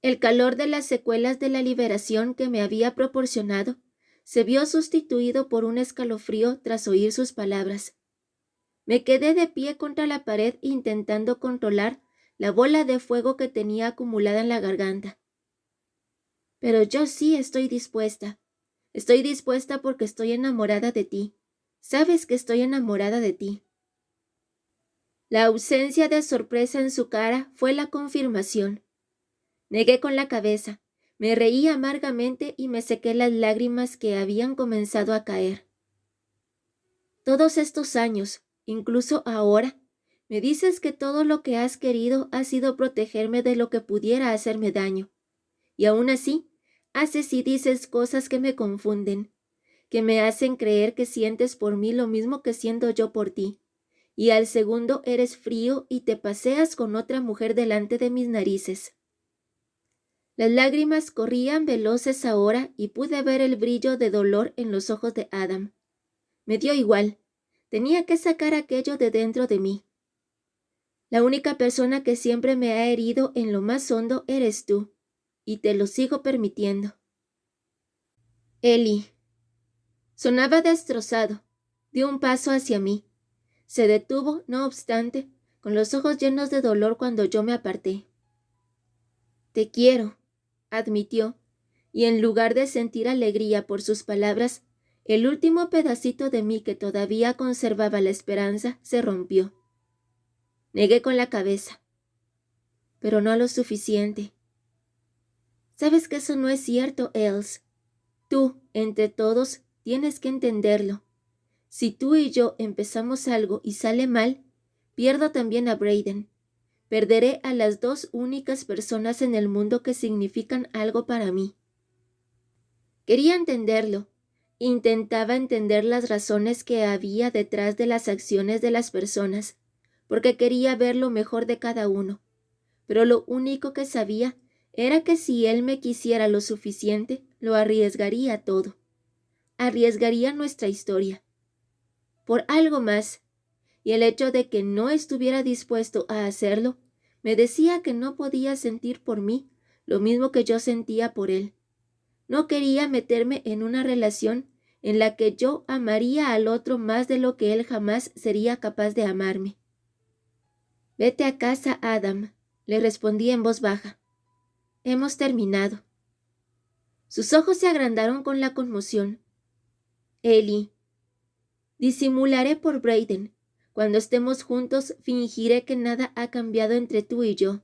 El calor de las secuelas de la liberación que me había proporcionado se vio sustituido por un escalofrío tras oír sus palabras. Me quedé de pie contra la pared intentando controlar la bola de fuego que tenía acumulada en la garganta. Pero yo sí estoy dispuesta. Estoy dispuesta porque estoy enamorada de ti. Sabes que estoy enamorada de ti. La ausencia de sorpresa en su cara fue la confirmación. Negué con la cabeza, me reí amargamente y me sequé las lágrimas que habían comenzado a caer. Todos estos años, incluso ahora, me dices que todo lo que has querido ha sido protegerme de lo que pudiera hacerme daño. Y aún así, haces y dices cosas que me confunden, que me hacen creer que sientes por mí lo mismo que siento yo por ti. Y al segundo eres frío y te paseas con otra mujer delante de mis narices. Las lágrimas corrían veloces ahora y pude ver el brillo de dolor en los ojos de Adam. Me dio igual. Tenía que sacar aquello de dentro de mí. La única persona que siempre me ha herido en lo más hondo eres tú, y te lo sigo permitiendo. Eli. Sonaba destrozado. Dio un paso hacia mí. Se detuvo, no obstante, con los ojos llenos de dolor cuando yo me aparté. Te quiero, admitió, y en lugar de sentir alegría por sus palabras, el último pedacito de mí que todavía conservaba la esperanza se rompió. Negué con la cabeza. Pero no lo suficiente. Sabes que eso no es cierto, Els. Tú, entre todos, tienes que entenderlo. Si tú y yo empezamos algo y sale mal, pierdo también a Brayden. Perderé a las dos únicas personas en el mundo que significan algo para mí. Quería entenderlo. Intentaba entender las razones que había detrás de las acciones de las personas, porque quería ver lo mejor de cada uno. Pero lo único que sabía era que si él me quisiera lo suficiente, lo arriesgaría todo. Arriesgaría nuestra historia. Por algo más, y el hecho de que no estuviera dispuesto a hacerlo, me decía que no podía sentir por mí lo mismo que yo sentía por él. No quería meterme en una relación en la que yo amaría al otro más de lo que él jamás sería capaz de amarme. Vete a casa, Adam, le respondí en voz baja. Hemos terminado. Sus ojos se agrandaron con la conmoción. Eli. Disimularé por Brayden. Cuando estemos juntos, fingiré que nada ha cambiado entre tú y yo.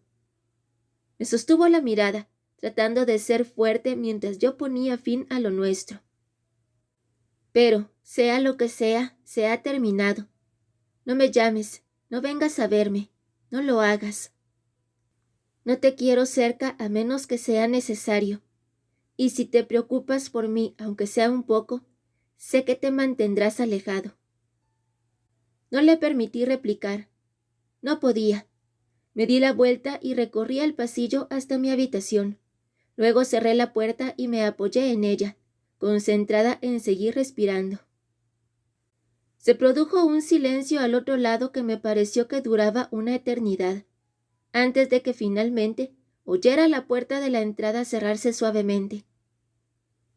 Me sostuvo la mirada, tratando de ser fuerte mientras yo ponía fin a lo nuestro. Pero, sea lo que sea, se ha terminado. No me llames, no vengas a verme, no lo hagas. No te quiero cerca a menos que sea necesario. Y si te preocupas por mí, aunque sea un poco, sé que te mantendrás alejado. No le permití replicar. No podía. Me di la vuelta y recorrí el pasillo hasta mi habitación. Luego cerré la puerta y me apoyé en ella, concentrada en seguir respirando. Se produjo un silencio al otro lado que me pareció que duraba una eternidad, antes de que finalmente oyera la puerta de la entrada cerrarse suavemente.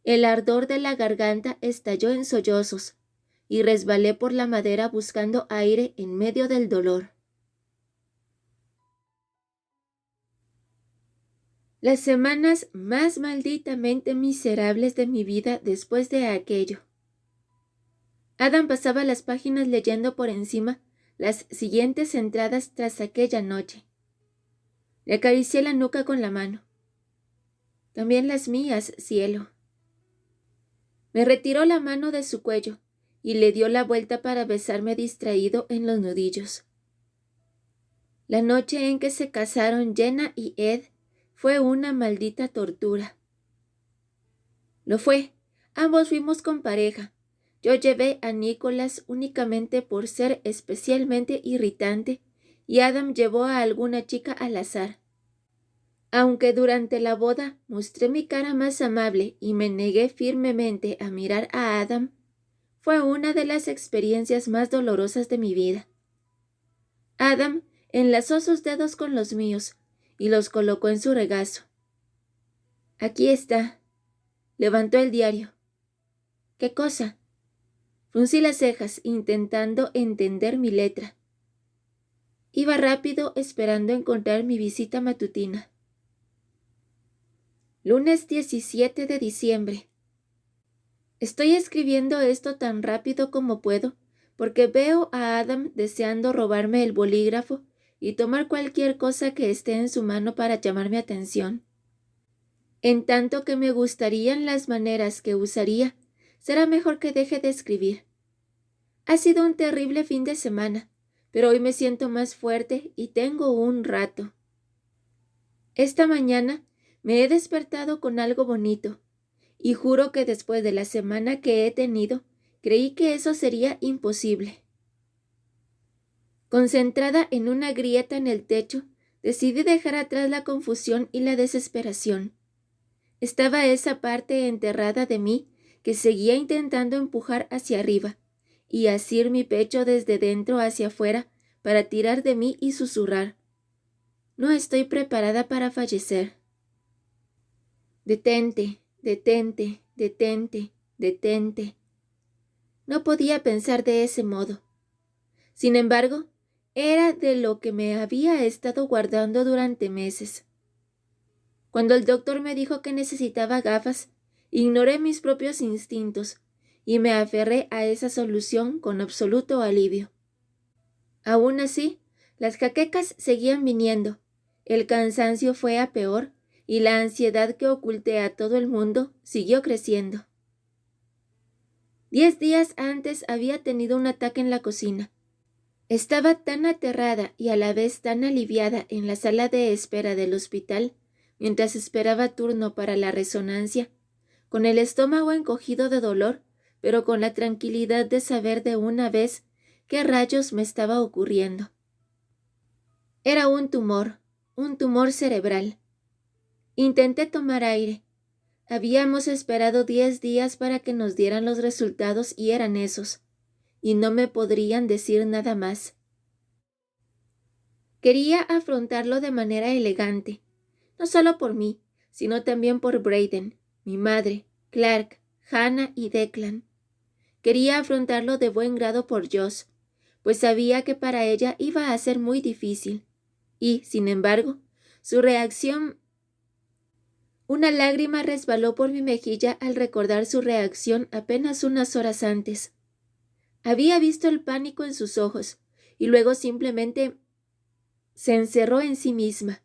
El ardor de la garganta estalló en sollozos, y resbalé por la madera buscando aire en medio del dolor. Las semanas más malditamente miserables de mi vida después de aquello. Adam pasaba las páginas leyendo por encima las siguientes entradas tras aquella noche. Le acaricié la nuca con la mano. También las mías, cielo. Me retiró la mano de su cuello y le dio la vuelta para besarme distraído en los nudillos. La noche en que se casaron Jenna y Ed fue una maldita tortura. Lo fue. Ambos fuimos con pareja. Yo llevé a Nicholas únicamente por ser especialmente irritante y Adam llevó a alguna chica al azar. Aunque durante la boda mostré mi cara más amable y me negué firmemente a mirar a Adam, fue una de las experiencias más dolorosas de mi vida. Adam enlazó sus dedos con los míos y los colocó en su regazo. Aquí está. Levantó el diario. ¿Qué cosa? Fruncí las cejas, intentando entender mi letra. Iba rápido esperando encontrar mi visita matutina. Lunes 17 de diciembre. Estoy escribiendo esto tan rápido como puedo, porque veo a Adam deseando robarme el bolígrafo y tomar cualquier cosa que esté en su mano para llamar mi atención. En tanto que me gustarían las maneras que usaría, será mejor que deje de escribir. Ha sido un terrible fin de semana, pero hoy me siento más fuerte y tengo un rato. Esta mañana me he despertado con algo bonito, y juro que después de la semana que he tenido, creí que eso sería imposible. Concentrada en una grieta en el techo, decidí dejar atrás la confusión y la desesperación. Estaba esa parte enterrada de mí que seguía intentando empujar hacia arriba y asir mi pecho desde dentro hacia afuera para tirar de mí y susurrar. No estoy preparada para fallecer. Detente, detente, detente, detente. No podía pensar de ese modo. Sin embargo, era de lo que me había estado guardando durante meses. Cuando el doctor me dijo que necesitaba gafas, ignoré mis propios instintos y me aferré a esa solución con absoluto alivio. Aún así, las jaquecas seguían viniendo, el cansancio fue a peor y la ansiedad que oculté a todo el mundo siguió creciendo. 10 días antes había tenido un ataque en la cocina. Estaba tan aterrada y a la vez tan aliviada en la sala de espera del hospital, mientras esperaba turno para la resonancia, con el estómago encogido de dolor, pero con la tranquilidad de saber de una vez qué rayos me estaba ocurriendo. Era un tumor cerebral. Intenté tomar aire. Habíamos esperado 10 días para que nos dieran los resultados y eran esos, y no me podrían decir nada más. Quería afrontarlo de manera elegante, no solo por mí, sino también por Brayden, mi madre, Clark, Hannah y Declan. Quería afrontarlo de buen grado por Joss, pues sabía que para ella iba a ser muy difícil, y, sin embargo, su reacción... Una lágrima resbaló por mi mejilla al recordar su reacción apenas unas horas antes. Había visto el pánico en sus ojos, y luego simplemente se encerró en sí misma.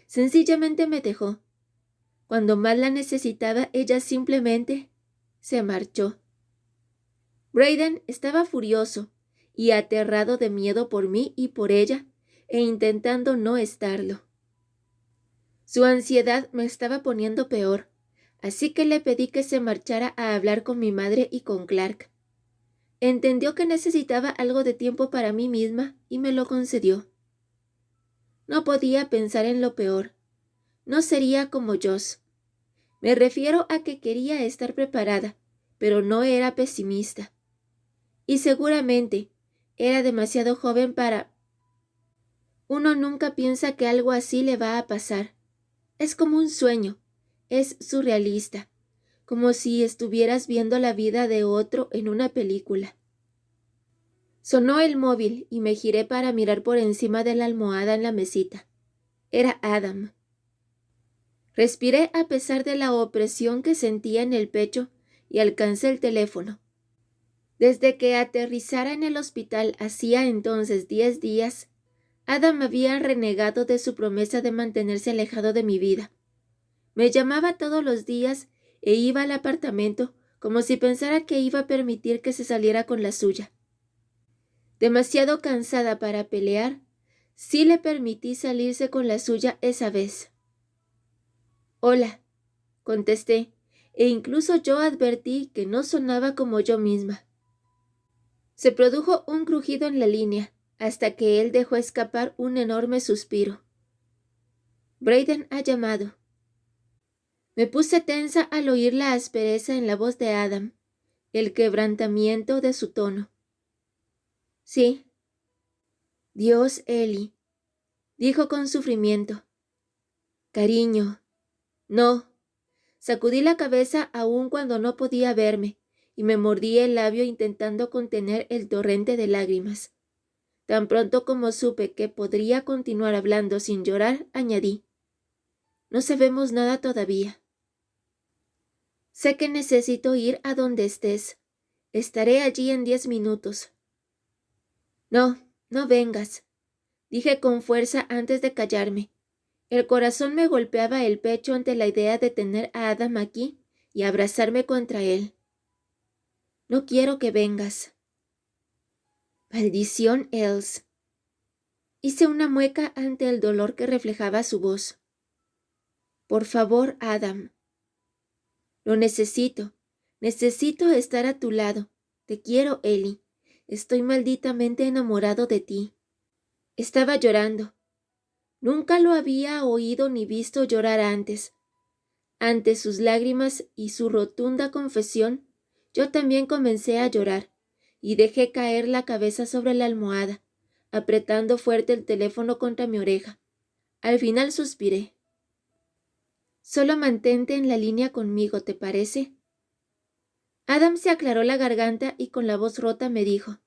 Sencillamente me dejó. Cuando más la necesitaba, ella simplemente se marchó. Brayden estaba furioso y aterrado de miedo por mí y por ella, e intentando no estarlo. Su ansiedad me estaba poniendo peor, así que le pedí que se marchara a hablar con mi madre y con Clark. Entendió que necesitaba algo de tiempo para mí misma y me lo concedió. No podía pensar en lo peor. No sería como Joss. Me refiero a que quería estar preparada, pero no era pesimista. Y seguramente era demasiado joven para... Uno nunca piensa que algo así le va a pasar. Es como un sueño. Es surrealista. Como si estuvieras viendo la vida de otro en una película. Sonó el móvil y me giré para mirar por encima de la almohada en la mesita. Era Adam. Respiré a pesar de la opresión que sentía en el pecho y alcancé el teléfono. Desde que aterrizara en el hospital hacía entonces 10 días, Adam había renegado de su promesa de mantenerse alejado de mi vida. Me llamaba todos los días e iba al apartamento como si pensara que iba a permitir que se saliera con la suya. Demasiado cansada para pelear, sí le permití salirse con la suya esa vez. «Hola», contesté, e incluso yo advertí que no sonaba como yo misma. Se produjo un crujido en la línea, hasta que él dejó escapar un enorme suspiro. «Brayden ha llamado». Me puse tensa al oír la aspereza en la voz de Adam, el quebrantamiento de su tono. «Sí». «Dios, Ellie», dijo con sufrimiento. «Cariño». «No». Sacudí la cabeza aún cuando no podía verme, y me mordí el labio intentando contener el torrente de lágrimas. Tan pronto como supe que podría continuar hablando sin llorar, añadí: «No sabemos nada todavía. Sé que necesito ir a donde estés. Estaré allí en 10 minutos». «No, no vengas», dije con fuerza antes de callarme. El corazón me golpeaba el pecho ante la idea de tener a Adam aquí y abrazarme contra él. «No quiero que vengas». «Maldición, Els». Hice una mueca ante el dolor que reflejaba su voz. «Por favor, Adam». «Lo necesito. Necesito estar a tu lado. Te quiero, Ellie. Estoy malditamente enamorado de ti». Estaba llorando. Nunca lo había oído ni visto llorar antes. Ante sus lágrimas y su rotunda confesión, yo también comencé a llorar, y dejé caer la cabeza sobre la almohada, apretando fuerte el teléfono contra mi oreja. Al final suspiré. «Solo mantente en la línea conmigo, ¿te parece?» Adam se aclaró la garganta y con la voz rota me dijo: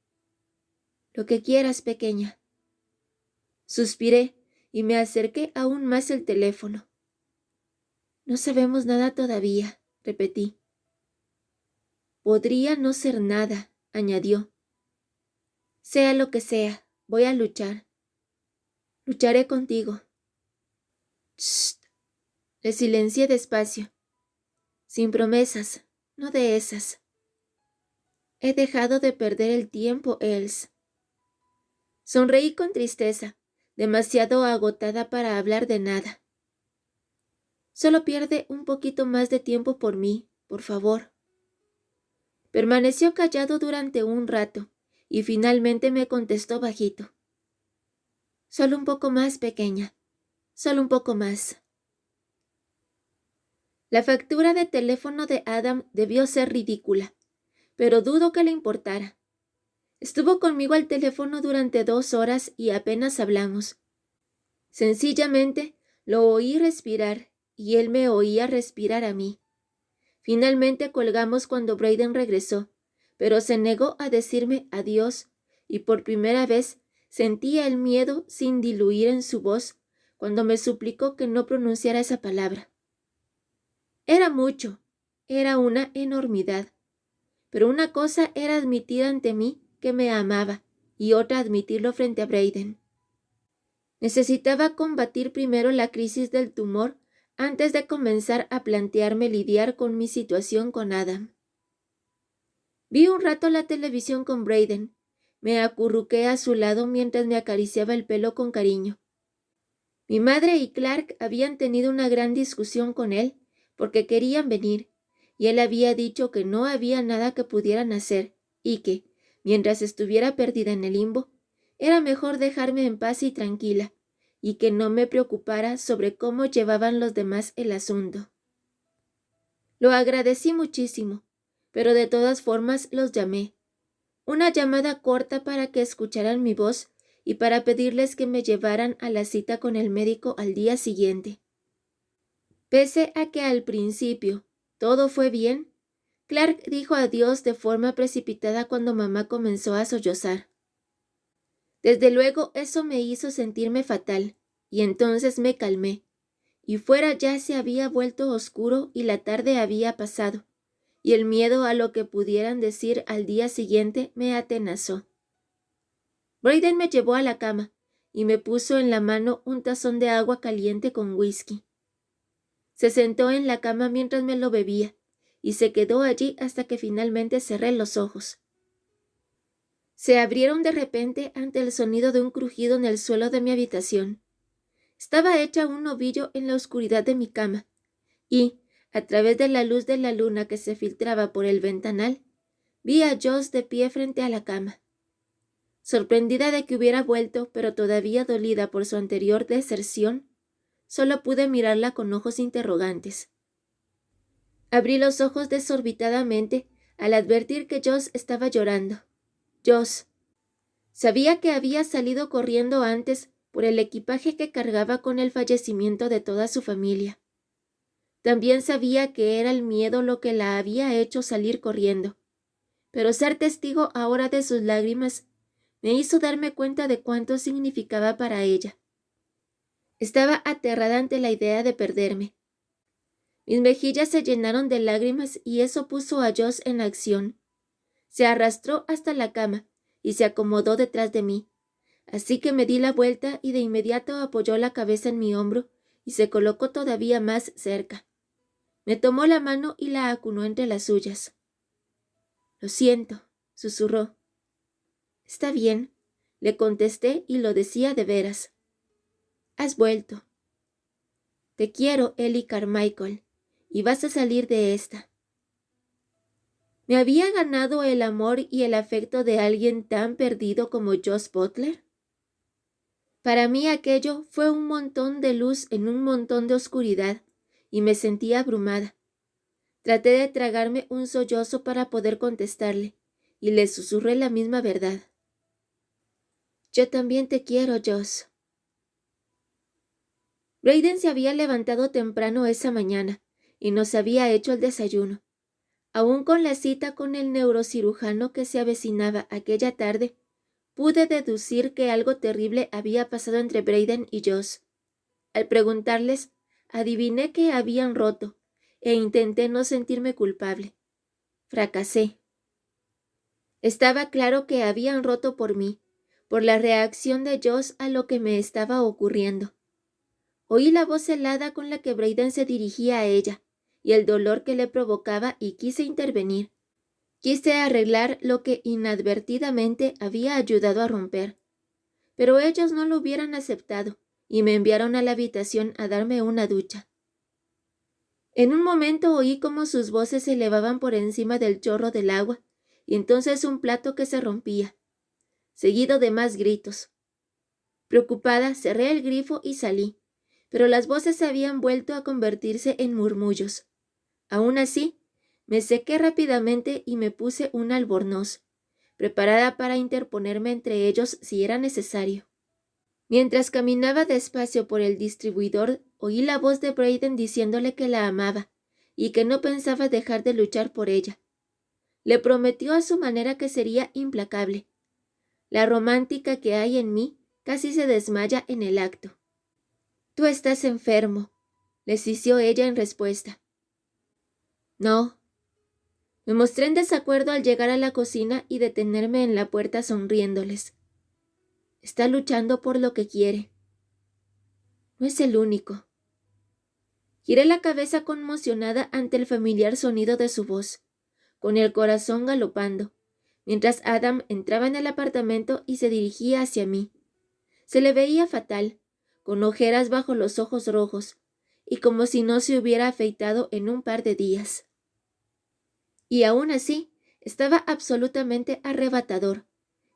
«Lo que quieras, pequeña». Suspiré y me acerqué aún más el teléfono. «No sabemos nada todavía», repetí. «Podría no ser nada», añadió. «Sea lo que sea, voy a luchar. Lucharé contigo». «Shh», le silencié despacio. «Sin promesas, no de esas». «He dejado de perder el tiempo, Els». Sonreí con tristeza, demasiado agotada para hablar de nada. «Solo pierde un poquito más de tiempo por mí, por favor». Permaneció callado durante un rato y finalmente me contestó bajito: «Solo un poco más, pequeña. Solo un poco más». La factura de teléfono de Adam debió ser ridícula, pero dudo que le importara. Estuvo conmigo al teléfono durante 2 horas y apenas hablamos. Sencillamente lo oí respirar y él me oía respirar a mí. Finalmente colgamos cuando Brayden regresó, pero se negó a decirme adiós y por primera vez sentía el miedo sin diluir en su voz cuando me suplicó que no pronunciara esa palabra. Era mucho, era una enormidad, pero una cosa era admitir ante mí que me amaba y otra admitirlo frente a Brayden. Necesitaba combatir primero la crisis del tumor antes de comenzar a plantearme lidiar con mi situación con Adam. Vi un rato la televisión con Brayden. Me acurruqué a su lado mientras me acariciaba el pelo con cariño. Mi madre y Clark habían tenido una gran discusión con él porque querían venir, y él había dicho que no había nada que pudieran hacer y que, mientras estuviera perdida en el limbo, era mejor dejarme en paz y tranquila, y que no me preocupara sobre cómo llevaban los demás el asunto. Lo agradecí muchísimo, pero de todas formas los llamé. Una llamada corta para que escucharan mi voz y para pedirles que me llevaran a la cita con el médico al día siguiente. Pese a que al principio todo fue bien, Clark dijo adiós de forma precipitada cuando mamá comenzó a sollozar. Desde luego eso me hizo sentirme fatal, y entonces me calmé, y fuera ya se había vuelto oscuro y la tarde había pasado, y el miedo a lo que pudieran decir al día siguiente me atenazó. Brayden me llevó a la cama y me puso en la mano un tazón de agua caliente con whisky. Se sentó en la cama mientras me lo bebía, y se quedó allí hasta que finalmente cerré los ojos. Se abrieron de repente ante el sonido de un crujido en el suelo de mi habitación. Estaba hecha un ovillo en la oscuridad de mi cama, y, a través de la luz de la luna que se filtraba por el ventanal, vi a Joss de pie frente a la cama. Sorprendida de que hubiera vuelto, pero todavía dolida por su anterior deserción, solo pude mirarla con ojos interrogantes. Abrí los ojos desorbitadamente al advertir que Joss estaba llorando. Joss. Sabía que había salido corriendo antes por el equipaje que cargaba con el fallecimiento de toda su familia. También sabía que era el miedo lo que la había hecho salir corriendo, pero ser testigo ahora de sus lágrimas me hizo darme cuenta de cuánto significaba para ella. Estaba aterrada ante la idea de perderme. Mis mejillas se llenaron de lágrimas y eso puso a Joss en acción. Se arrastró hasta la cama y se acomodó detrás de mí, así que me di la vuelta y de inmediato apoyó la cabeza en mi hombro y se colocó todavía más cerca. Me tomó la mano y la acunó entre las suyas. «Lo siento», susurró. «Está bien», le contesté y lo decía de veras. «Has vuelto. Te quiero, Ellie Carmichael, y vas a salir de esta». ¿Me había ganado el amor y el afecto de alguien tan perdido como Joss Butler? Para mí aquello fue un montón de luz en un montón de oscuridad, y me sentí abrumada. Traté de tragarme un sollozo para poder contestarle, y le susurré la misma verdad. «Yo también te quiero, Joss». Brayden se había levantado temprano esa mañana, y nos había hecho el desayuno. Aún con la cita con el neurocirujano que se avecinaba aquella tarde, pude deducir que algo terrible había pasado entre Brayden y Joss. Al preguntarles, adiviné que habían roto, e intenté no sentirme culpable. Fracasé. Estaba claro que habían roto por mí, por la reacción de Joss a lo que me estaba ocurriendo. Oí la voz helada con la que Brayden se dirigía a ella, y el dolor que le provocaba, y quise intervenir. Quise arreglar lo que inadvertidamente había ayudado a romper. Pero ellos no lo hubieran aceptado, y me enviaron a la habitación a darme una ducha. En un momento oí cómo sus voces se elevaban por encima del chorro del agua, y entonces un plato que se rompía, seguido de más gritos. Preocupada, cerré el grifo y salí, pero las voces se habían vuelto a convertirse en murmullos. Aún así, me sequé rápidamente y me puse un albornoz, preparada para interponerme entre ellos si era necesario. Mientras caminaba despacio por el distribuidor, oí la voz de Brayden diciéndole que la amaba y que no pensaba dejar de luchar por ella. Le prometió a su manera que sería implacable. La romántica que hay en mí casi se desmaya en el acto. «Tú estás enfermo», le sisió ella en respuesta. «No». Me mostré en desacuerdo al llegar a la cocina y detenerme en la puerta sonriéndoles. «Está luchando por lo que quiere. No es el único». Giré la cabeza conmocionada ante el familiar sonido de su voz, con el corazón galopando, mientras Adam entraba en el apartamento y se dirigía hacia mí. Se le veía fatal, con ojeras bajo los ojos rojos, y como si no se hubiera afeitado en un par de días. Y aún así, estaba absolutamente arrebatador,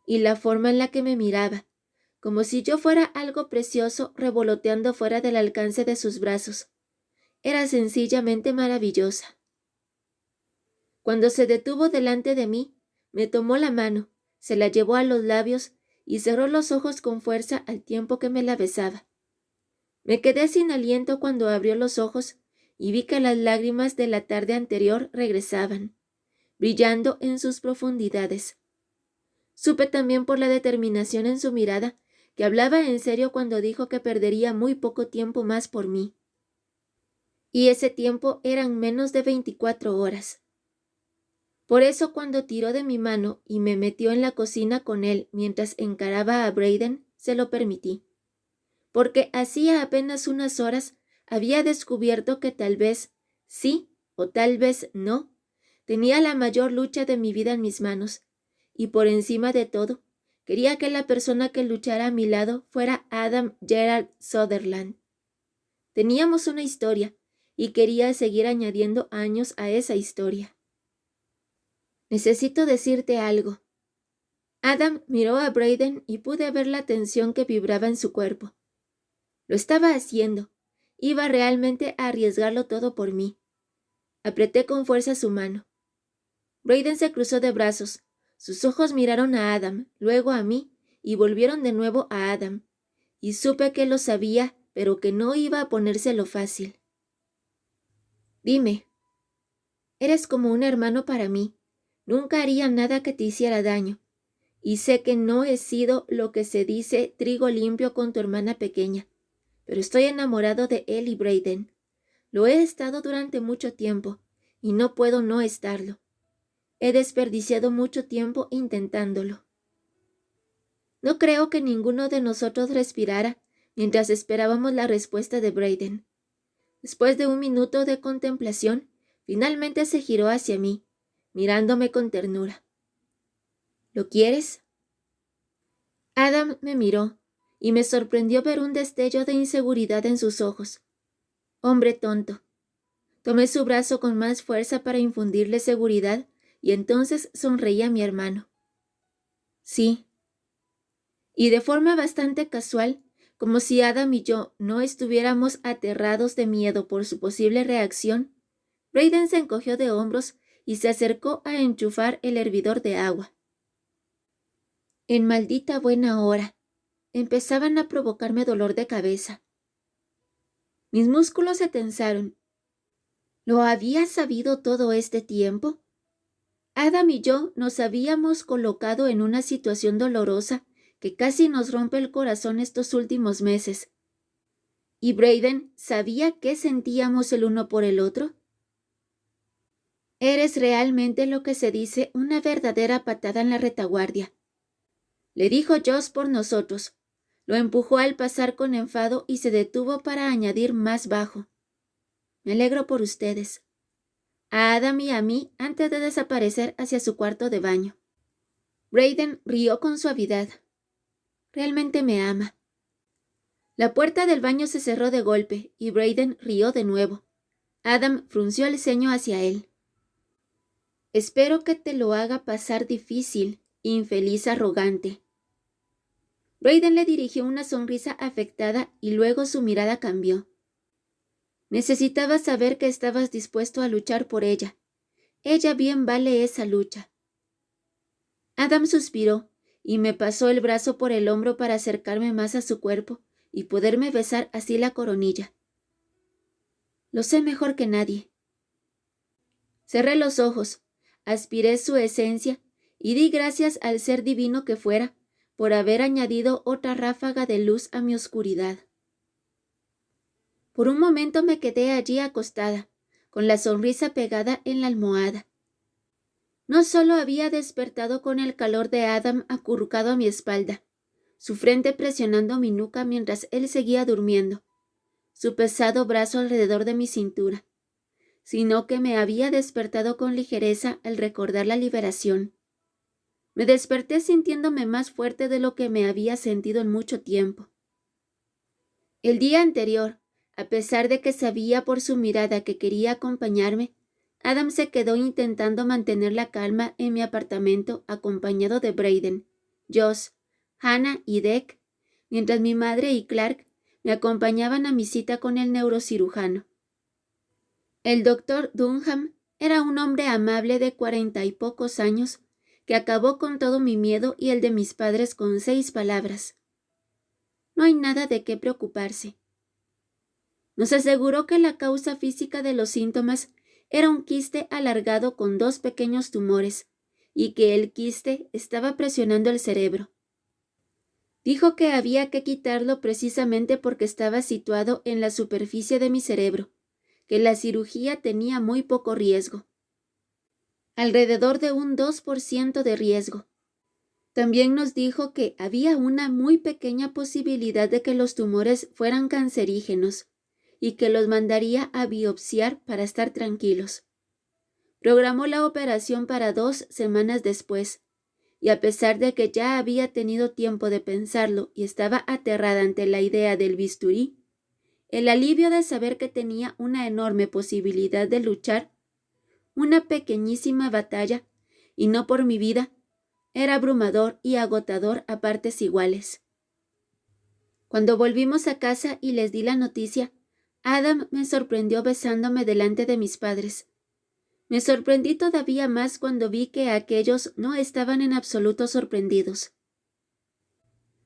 y la forma en la que me miraba, como si yo fuera algo precioso revoloteando fuera del alcance de sus brazos, era sencillamente maravillosa. Cuando se detuvo delante de mí, me tomó la mano, se la llevó a los labios y cerró los ojos con fuerza al tiempo que me la besaba. Me quedé sin aliento cuando abrió los ojos y vi que las lágrimas de la tarde anterior regresaban, brillando en sus profundidades. Supe también por la determinación en su mirada que hablaba en serio cuando dijo que perdería muy poco tiempo más por mí. Y ese tiempo eran menos de 24 horas. Por eso cuando tiró de mi mano y me metió en la cocina con él mientras encaraba a Brayden, se lo permití. Porque hacía apenas unas horas había descubierto que tal vez sí o tal vez no, tenía la mayor lucha de mi vida en mis manos, y por encima de todo, quería que la persona que luchara a mi lado fuera Adam Gerald Sutherland. Teníamos una historia, y quería seguir añadiendo años a esa historia. Necesito decirte algo. Adam miró a Brayden y pude ver la tensión que vibraba en su cuerpo. Lo estaba haciendo. Iba realmente a arriesgarlo todo por mí. Apreté con fuerza su mano. Brayden se cruzó de brazos. Sus ojos miraron a Adam, luego a mí, y volvieron de nuevo a Adam. Y supe que lo sabía, pero que no iba a ponérselo fácil. Dime. Eres como un hermano para mí. Nunca haría nada que te hiciera daño. Y sé que no he sido lo que se dice trigo limpio con tu hermana pequeña, pero estoy enamorado de él y Brayden. Lo he estado durante mucho tiempo, y no puedo no estarlo. He desperdiciado mucho tiempo intentándolo. No creo que ninguno de nosotros respirara mientras esperábamos la respuesta de Brayden. Después de un minuto de contemplación, finalmente se giró hacia mí, mirándome con ternura. ¿Lo quieres? Adam me miró, y me sorprendió ver un destello de inseguridad en sus ojos. Hombre tonto. Tomé su brazo con más fuerza para infundirle seguridad, y entonces sonreí a mi hermano. Sí. Y de forma bastante casual, como si Adam y yo no estuviéramos aterrados de miedo por su posible reacción, Brayden se encogió de hombros y se acercó a enchufar el hervidor de agua. En maldita buena hora. Empezaban a provocarme dolor de cabeza. Mis músculos se tensaron. ¿Lo había sabido todo este tiempo? Adam y yo nos habíamos colocado en una situación dolorosa que casi nos rompe el corazón estos últimos meses. ¿Y Brayden sabía qué sentíamos el uno por el otro? Eres realmente lo que se dice una verdadera patada en la retaguardia, le dijo Joss por nosotros. Lo empujó al pasar con enfado y se detuvo para añadir más bajo. Me alegro por ustedes. A Adam y a mí antes de desaparecer hacia su cuarto de baño. Brayden rió con suavidad. Realmente me ama. La puerta del baño se cerró de golpe y Brayden rió de nuevo. Adam frunció el ceño hacia él. Espero que te lo haga pasar difícil, infeliz arrogante. Brayden le dirigió una sonrisa afectada y luego su mirada cambió. Necesitaba saber que estabas dispuesto a luchar por ella. Ella bien vale esa lucha. Adam suspiró y me pasó el brazo por el hombro para acercarme más a su cuerpo y poderme besar así la coronilla. Lo sé mejor que nadie. Cerré los ojos, aspiré su esencia y di gracias al ser divino que fuera por haber añadido otra ráfaga de luz a mi oscuridad. Por un momento me quedé allí acostada, con la sonrisa pegada en la almohada. No solo había despertado con el calor de Adam acurrucado a mi espalda, su frente presionando mi nuca mientras él seguía durmiendo. su pesado brazo alrededor de mi cintura, sino que me había despertado con ligereza al recordar la liberación. Me desperté sintiéndome más fuerte de lo que me había sentido en mucho tiempo. El día anterior, a pesar de que sabía por su mirada que quería acompañarme, Adam se quedó intentando mantener la calma en mi apartamento acompañado de Brayden, Josh, Hannah y Dec, mientras mi madre y Clark me acompañaban a mi cita con el neurocirujano. El doctor Dunham era un hombre amable de 40 y pocos años que acabó con todo mi miedo y el de mis padres con 6 palabras. No hay nada de qué preocuparse. Nos aseguró que la causa física de los síntomas era un quiste alargado con 2 pequeños tumores y que el quiste estaba presionando el cerebro. Dijo que había que quitarlo precisamente porque estaba situado en la superficie de mi cerebro, que la cirugía tenía muy poco riesgo, alrededor de un 2% de riesgo. También nos dijo que había una muy pequeña posibilidad de que los tumores fueran cancerígenos y que los mandaría a biopsiar para estar tranquilos. Programó la operación para 2 semanas después, y a pesar de que ya había tenido tiempo de pensarlo y estaba aterrada ante la idea del bisturí, el alivio de saber que tenía una enorme posibilidad de luchar una pequeñísima batalla, y no por mi vida, era abrumador y agotador a partes iguales. Cuando volvimos a casa y les di la noticia, Adam me sorprendió besándome delante de mis padres. Me sorprendí todavía más cuando vi que aquellos no estaban en absoluto sorprendidos.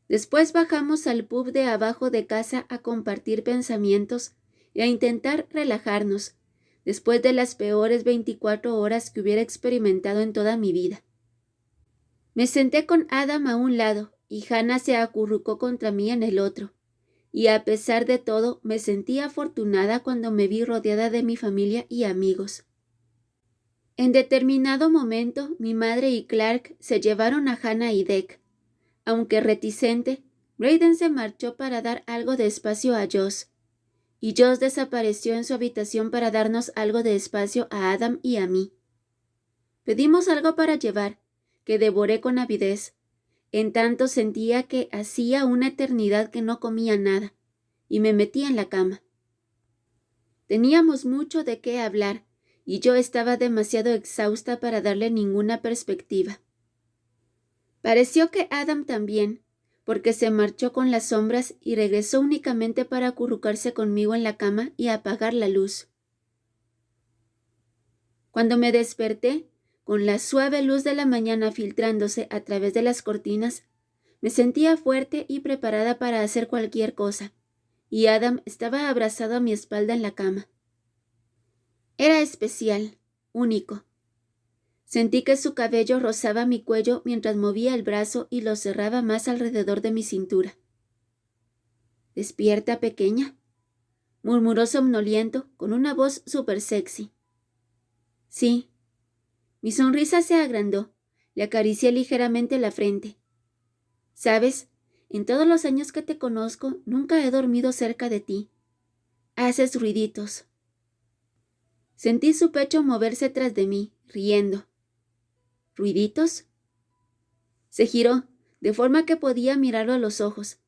Después bajamos al pub de abajo de casa a compartir pensamientos y a intentar relajarnos, después de las peores 24 horas que hubiera experimentado en toda mi vida. Me senté con Adam a un lado y Hannah se acurrucó contra mí en el otro, y a pesar de todo me sentí afortunada cuando me vi rodeada de mi familia y amigos. En determinado momento, mi madre y Clark se llevaron a Hannah y Dec. Aunque reticente, Brayden se marchó para dar algo de espacio a Josh, y Josh desapareció en su habitación para darnos algo de espacio a Adam y a mí. Pedimos algo para llevar, que devoré con avidez. En tanto sentía que hacía una eternidad que no comía nada, y me metí en la cama. Teníamos mucho de qué hablar, y yo estaba demasiado exhausta para darle ninguna perspectiva. Pareció que Adam también, porque se marchó con las sombras y regresó únicamente para acurrucarse conmigo en la cama y apagar la luz. Cuando me desperté, con la suave luz de la mañana filtrándose a través de las cortinas, me sentía fuerte y preparada para hacer cualquier cosa, y Adam estaba abrazado a mi espalda en la cama. Era especial, único. Sentí que su cabello rozaba mi cuello mientras movía el brazo y lo cerraba más alrededor de mi cintura. «¿Despierta, pequeña?», murmuró somnoliento con una voz súper sexy. Sí. Mi sonrisa se agrandó. Le acaricié ligeramente la frente. «¿Sabes? En todos los años que te conozco, nunca he dormido cerca de ti. Haces ruiditos». Sentí su pecho moverse tras de mí, riendo. ¿Ruiditos? Se giró, de forma que podía mirarlo a los ojos.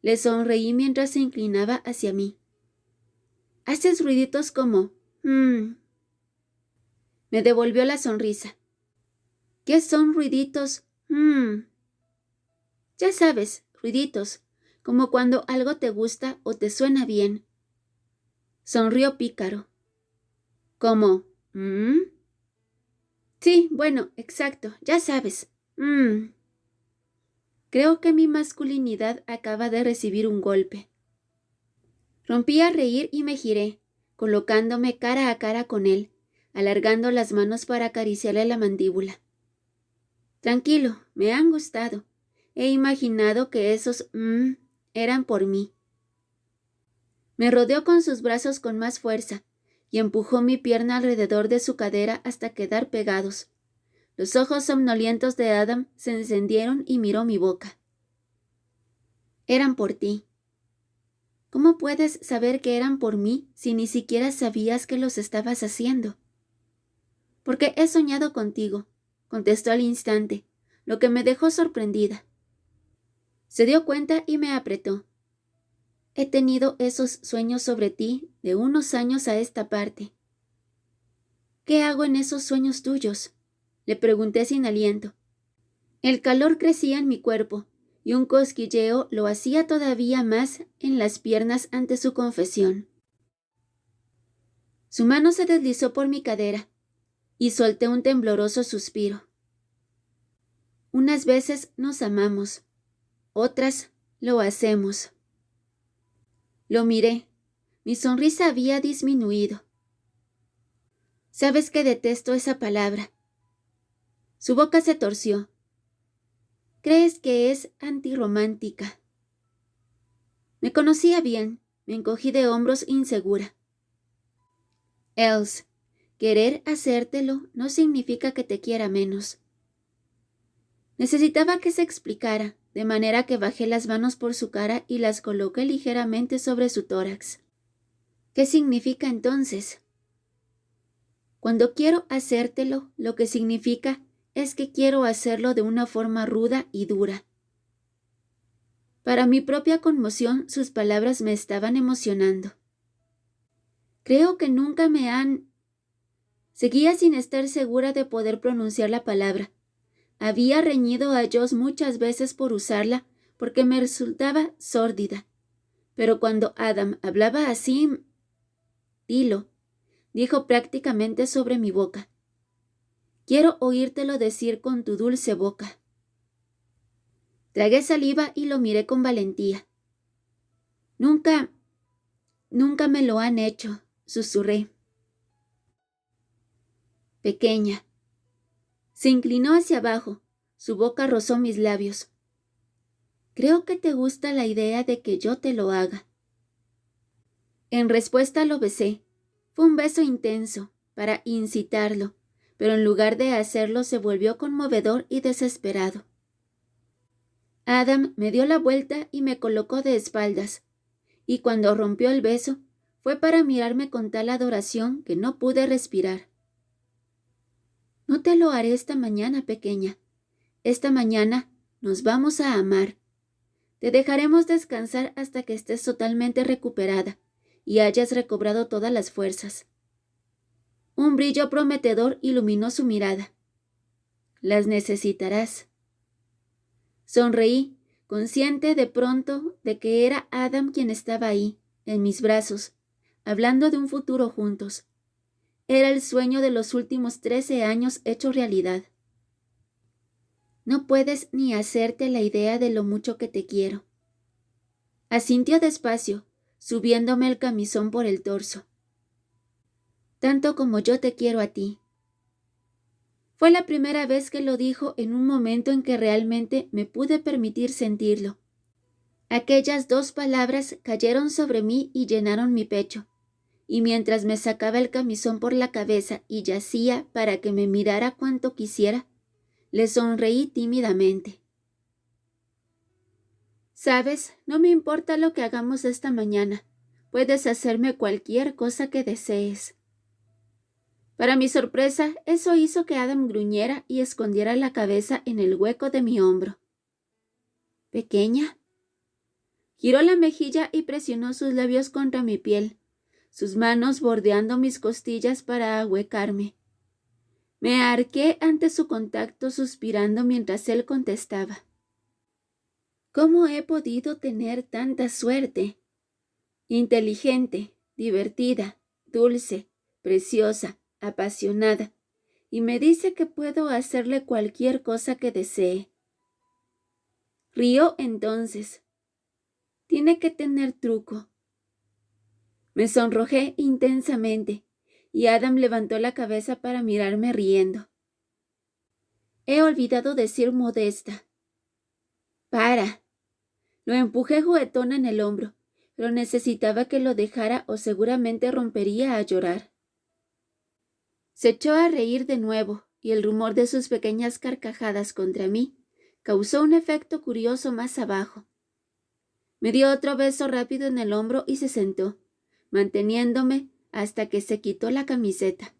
Le sonreí mientras se inclinaba hacia mí. «Haces ruiditos como... Me devolvió la sonrisa. «¿Qué son ruiditos? Ya sabes, ruiditos, como cuando algo te gusta o te suena bien». Sonrió pícaro. ¿Cómo? Sí, bueno, exacto, ya sabes. Creo que mi masculinidad acaba de recibir un golpe. Rompí a reír y me giré, colocándome cara a cara con él, alargando las manos para acariciarle la mandíbula. Tranquilo, me han gustado. He imaginado que esos eran por mí. Me rodeó con sus brazos con más fuerza y empujó mi pierna alrededor de su cadera hasta quedar pegados. Los ojos somnolientos de Adam se encendieron y miró mi boca. Eran por ti. ¿Cómo puedes saber que eran por mí si ni siquiera sabías que los estabas haciendo? Porque he soñado contigo, contestó al instante, lo que me dejó sorprendida. Se dio cuenta y me apretó. He tenido esos sueños sobre ti de unos años a esta parte. ¿Qué hago en esos sueños tuyos? Le pregunté sin aliento. El calor crecía en mi cuerpo y un cosquilleo lo hacía todavía más en las piernas ante su confesión. Su mano se deslizó por mi cadera y solté un tembloroso suspiro. Unas veces nos amamos, otras lo hacemos. Lo miré. Mi sonrisa había disminuido. Sabes que detesto esa palabra. Su boca se torció. ¿Crees que es antirromántica? Me conocía bien, me encogí de hombros insegura. Els, querer hacértelo no significa que te quiera menos. Necesitaba que se explicara, de manera que bajé las manos por su cara y las coloqué ligeramente sobre su tórax. ¿Qué significa entonces? Cuando quiero hacértelo, lo que significa es que quiero hacerlo de una forma ruda y dura. Para mi propia conmoción, sus palabras me estaban emocionando. Creo que nunca me han... Seguía sin estar segura de poder pronunciar la palabra. Había reñido a Joss muchas veces por usarla porque me resultaba sórdida. Pero cuando Adam hablaba así... Dilo, dijo prácticamente sobre mi boca. Quiero oírtelo decir con tu dulce boca. Tragué saliva y lo miré con valentía. Nunca me lo han hecho, susurré. Pequeña. Se inclinó hacia abajo, su boca rozó mis labios. Creo que te gusta la idea de que yo te lo haga. En respuesta lo besé. Fue un beso intenso, para incitarlo, pero en lugar de hacerlo se volvió conmovedor y desesperado. Adam me dio la vuelta y me colocó de espaldas, y cuando rompió el beso, fue para mirarme con tal adoración que no pude respirar. No te lo haré esta mañana, pequeña. Esta mañana nos vamos a amar. Te dejaremos descansar hasta que estés totalmente recuperada y hayas recobrado todas las fuerzas. Un brillo prometedor iluminó su mirada. Las necesitarás. Sonreí, consciente de pronto de que era Adam quien estaba ahí, en mis brazos, hablando de un futuro juntos. Era el sueño de los últimos 13 años hecho realidad. No puedes ni hacerte la idea de lo mucho que te quiero. Asintió despacio, subiéndome el camisón por el torso. Tanto como yo te quiero a ti. Fue la primera vez que lo dijo en un momento en que realmente me pude permitir sentirlo. Aquellas 2 palabras cayeron sobre mí y llenaron mi pecho, y mientras me sacaba el camisón por la cabeza y yacía para que me mirara cuanto quisiera, le sonreí tímidamente. Sabes, no me importa lo que hagamos esta mañana. Puedes hacerme cualquier cosa que desees. Para mi sorpresa, eso hizo que Adam gruñera y escondiera la cabeza en el hueco de mi hombro. ¿Pequeña? Giró la mejilla y presionó sus labios contra mi piel, sus manos bordeando mis costillas para ahuecarme. Me arqué ante su contacto suspirando mientras él contestaba. ¿Cómo he podido tener tanta suerte? Inteligente, divertida, dulce, preciosa, apasionada, y me dice que puedo hacerle cualquier cosa que desee. Rió entonces. Tiene que tener truco. Me sonrojé intensamente, y Adam levantó la cabeza para mirarme riendo. He olvidado decir modesta. Para. Lo empujé juguetona en el hombro, pero necesitaba que lo dejara o seguramente rompería a llorar. Se echó a reír de nuevo, y el rumor de sus pequeñas carcajadas contra mí causó un efecto curioso más abajo. Me dio otro beso rápido en el hombro y se sentó, manteniéndome hasta que se quitó la camiseta.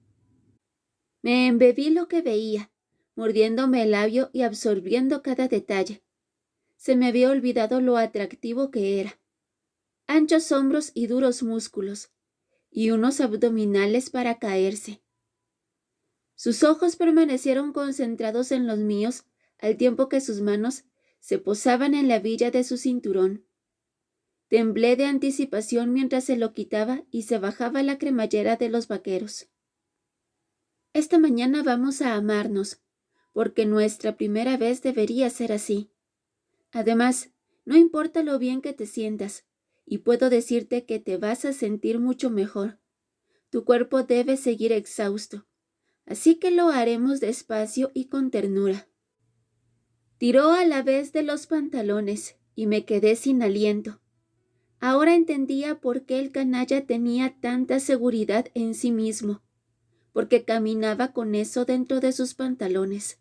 Me embebí lo que veía, mordiéndome el labio y absorbiendo cada detalle. Se me había olvidado lo atractivo que era. Anchos hombros y duros músculos, y unos abdominales para caerse. Sus ojos permanecieron concentrados en los míos, al tiempo que sus manos se posaban en la villa de su cinturón. Temblé de anticipación mientras se lo quitaba y se bajaba la cremallera de los vaqueros. Esta mañana vamos a amarnos, porque nuestra primera vez debería ser así. Además, no importa lo bien que te sientas, y puedo decirte que te vas a sentir mucho mejor. Tu cuerpo debe seguir exhausto, así que lo haremos despacio y con ternura. Tiró a la vez de los pantalones y me quedé sin aliento. Ahora entendía por qué el canalla tenía tanta seguridad en sí mismo, porque caminaba con eso dentro de sus pantalones.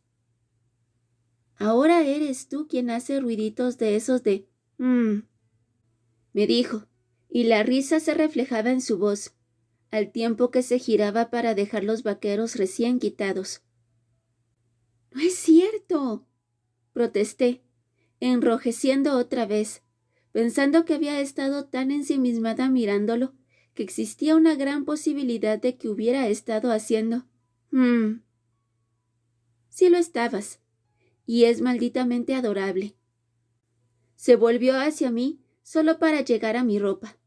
Ahora eres tú quien hace ruiditos de esos de me dijo, y la risa se reflejaba en su voz, al tiempo que se giraba para dejar los vaqueros recién quitados. —¡No es cierto! —protesté, enrojeciendo otra vez, pensando que había estado tan ensimismada mirándolo que existía una gran posibilidad de que hubiera estado haciendo Sí lo estabas, y es malditamente adorable. Se volvió hacia mí solo para llegar a mi ropa.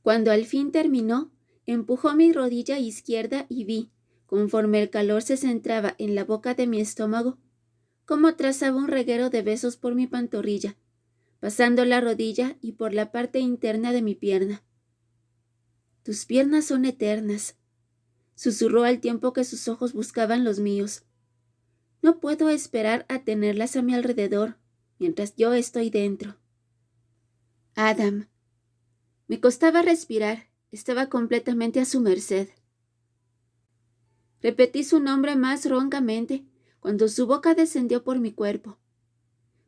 Cuando al fin terminó, empujó mi rodilla izquierda y vi, conforme el calor se centraba en la boca de mi estómago, cómo trazaba un reguero de besos por mi pantorrilla, pasando la rodilla y por la parte interna de mi pierna. «Tus piernas son eternas», susurró al tiempo que sus ojos buscaban los míos. «No puedo esperar a tenerlas a mi alrededor mientras yo estoy dentro». Adam. Me costaba respirar, estaba completamente a su merced. Repetí su nombre más roncamente cuando su boca descendió por mi cuerpo.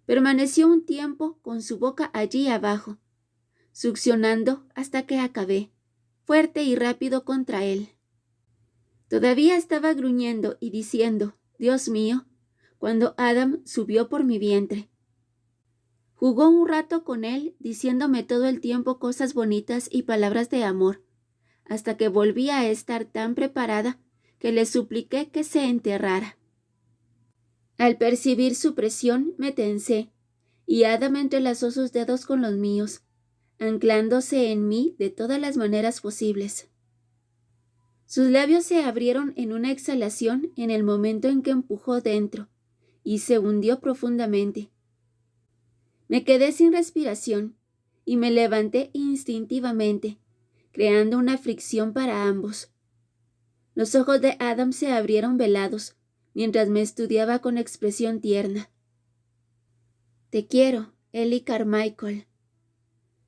Permaneció un tiempo con su boca allí abajo, succionando hasta que acabé, fuerte y rápido contra él. Todavía estaba gruñendo y diciendo, «Dios mío», cuando Adam subió por mi vientre. Jugó un rato con él, diciéndome todo el tiempo cosas bonitas y palabras de amor, hasta que volví a estar tan preparada que le supliqué que se enterrara. Al percibir su presión, me tensé, y Adam entrelazó sus dedos con los míos, anclándose en mí de todas las maneras posibles. Sus labios se abrieron en una exhalación en el momento en que empujó dentro, y se hundió profundamente. Me quedé sin respiración, y me levanté instintivamente, creando una fricción para ambos. Los ojos de Adam se abrieron velados, mientras me estudiaba con expresión tierna. «Te quiero, Ellie Carmichael».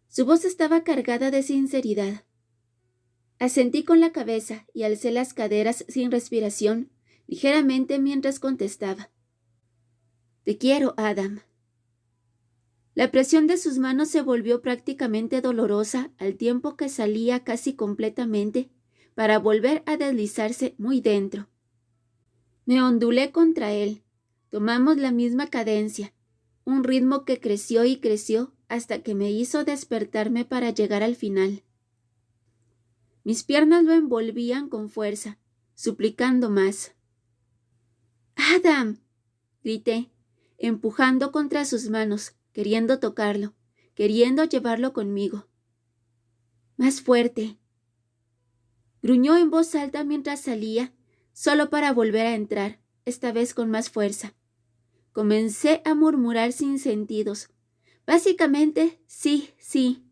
Su voz estaba cargada de sinceridad. Asentí con la cabeza y alcé las caderas sin respiración, ligeramente mientras contestaba. «Te quiero, Adam». La presión de sus manos se volvió prácticamente dolorosa al tiempo que salía casi completamente para volver a deslizarse muy dentro. Me ondulé contra él. Tomamos la misma cadencia, un ritmo que creció y creció hasta que me hizo despertarme para llegar al final. Mis piernas lo envolvían con fuerza, suplicando más. «¡Adam!», grité, empujando contra sus manos, queriendo tocarlo, queriendo llevarlo conmigo. «Más fuerte». Gruñó en voz alta mientras salía, solo para volver a entrar, esta vez con más fuerza. Comencé a murmurar sin sentidos. Básicamente, sí, sí.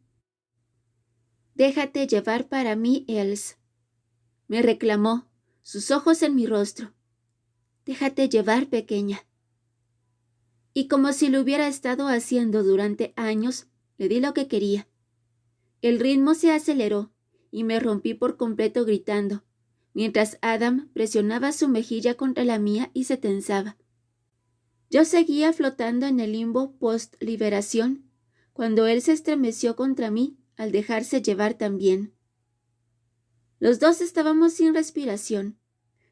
«Déjate llevar para mí, Els», me reclamó, sus ojos en mi rostro. «Déjate llevar, pequeña». Y como si lo hubiera estado haciendo durante años, le di lo que quería. El ritmo se aceleró y me rompí por completo gritando, mientras Adam presionaba su mejilla contra la mía y se tensaba. Yo seguía flotando en el limbo post-liberación cuando él se estremeció contra mí al dejarse llevar también. Los dos estábamos sin respiración,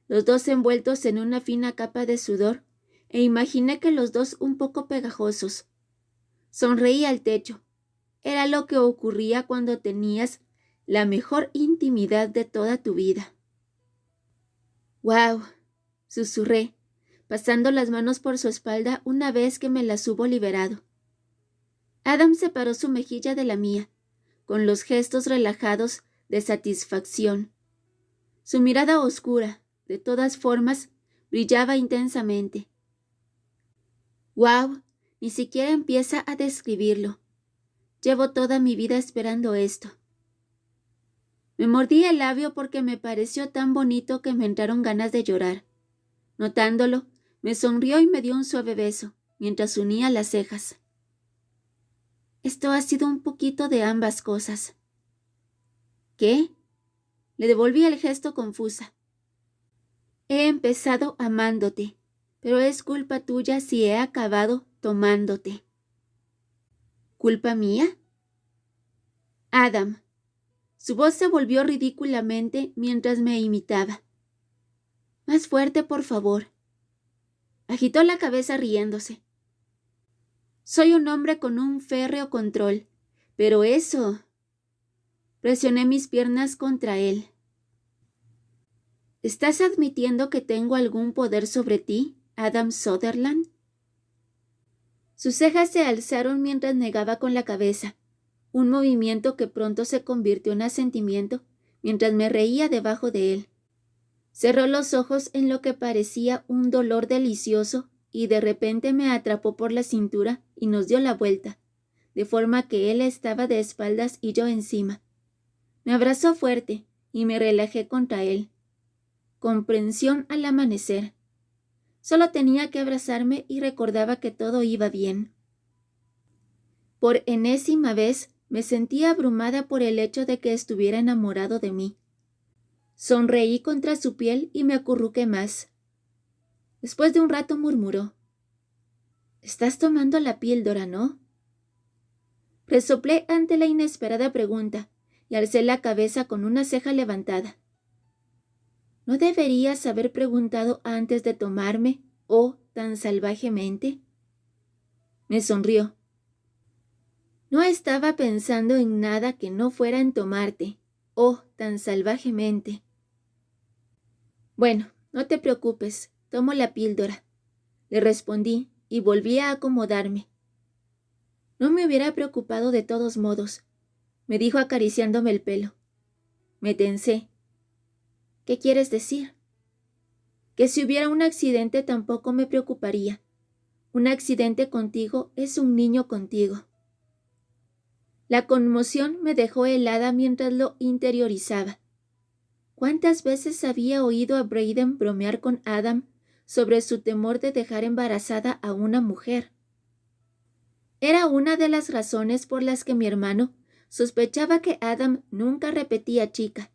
los dos envueltos en una fina capa de sudor, e imaginé que los dos un poco pegajosos. Sonreí al techo. Era lo que ocurría cuando tenías la mejor intimidad de toda tu vida. «¡Guau!», susurré, pasando las manos por su espalda una vez que me las hubo liberado. Adam separó su mejilla de la mía, con los gestos relajados de satisfacción. Su mirada oscura, de todas formas, brillaba intensamente. «¡Guau!», ni siquiera empieza a describirlo. Llevo toda mi vida esperando esto. Me mordí el labio porque me pareció tan bonito que me entraron ganas de llorar. Notándolo, me sonrió y me dio un suave beso, mientras unía las cejas. Esto ha sido un poquito de ambas cosas. ¿Qué? Le devolví el gesto confusa. He empezado amándote, pero es culpa tuya si he acabado tomándote. ¿Culpa mía? Adam. Su voz se volvió ridículamente mientras me imitaba. Más fuerte, por favor. Agitó la cabeza riéndose. Soy un hombre con un férreo control, pero eso... Presioné mis piernas contra él. ¿Estás admitiendo que tengo algún poder sobre ti, Adam Sutherland? Sus cejas se alzaron mientras negaba con la cabeza, un movimiento que pronto se convirtió en asentimiento mientras me reía debajo de él. Cerró los ojos en lo que parecía un dolor delicioso y de repente me atrapó por la cintura y nos dio la vuelta, de forma que él estaba de espaldas y yo encima. Me abrazó fuerte y me relajé contra él. Comprensión al amanecer. Solo tenía que abrazarme y recordaba que todo iba bien. Por enésima vez me sentía abrumada por el hecho de que estuviera enamorado de mí. Sonreí contra su piel y me acurruqué más. Después de un rato murmuró: «Estás tomando la píldora, ¿no?». Resoplé ante la inesperada pregunta y alcé la cabeza con una ceja levantada. ¿No deberías haber preguntado antes de tomarme, oh, tan salvajemente? Me sonrió. No estaba pensando en nada que no fuera en tomarte, oh, tan salvajemente. Bueno, no te preocupes, tomo la píldora, le respondí y volví a acomodarme. No me hubiera preocupado de todos modos, me dijo acariciándome el pelo. Me tensé. ¿Qué quieres decir? Que si hubiera un accidente tampoco me preocuparía. Un accidente contigo es un niño contigo. La conmoción me dejó helada mientras lo interiorizaba. ¿Cuántas veces había oído a Braden bromear con Adam sobre su temor de dejar embarazada a una mujer? Era una de las razones por las que mi hermano sospechaba que Adam nunca repetía chica.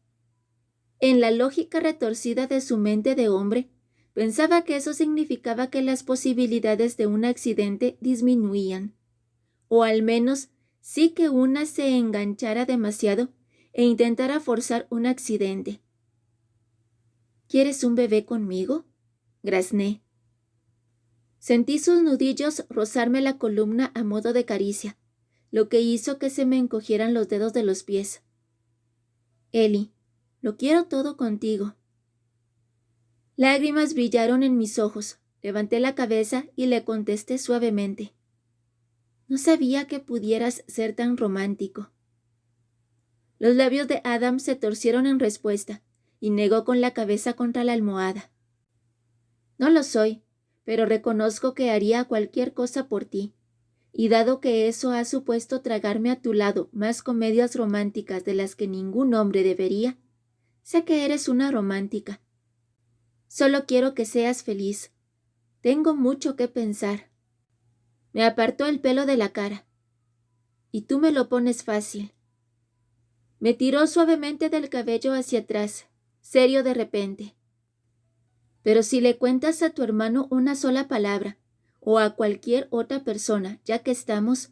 En la lógica retorcida de su mente de hombre, pensaba que eso significaba que las posibilidades de un accidente disminuían, o al menos sí que una se enganchara demasiado e intentara forzar un accidente. ¿Quieres un bebé conmigo?, grazné. Sentí sus nudillos rozarme la columna a modo de caricia, lo que hizo que se me encogieran los dedos de los pies. Ellie, lo quiero todo contigo. Lágrimas brillaron en mis ojos. Levanté la cabeza y le contesté suavemente. No sabía que pudieras ser tan romántico. Los labios de Adam se torcieron en respuesta y negó con la cabeza contra la almohada. No lo soy, pero reconozco que haría cualquier cosa por ti. Y dado que eso ha supuesto tragarme a tu lado más comedias románticas de las que ningún hombre debería, sé que eres una romántica. Solo quiero que seas feliz. Tengo mucho que pensar. Me apartó el pelo de la cara. Y tú me lo pones fácil. Me tiró suavemente del cabello hacia atrás, serio de repente. Pero si le cuentas a tu hermano una sola palabra, o a cualquier otra persona, ya que estamos,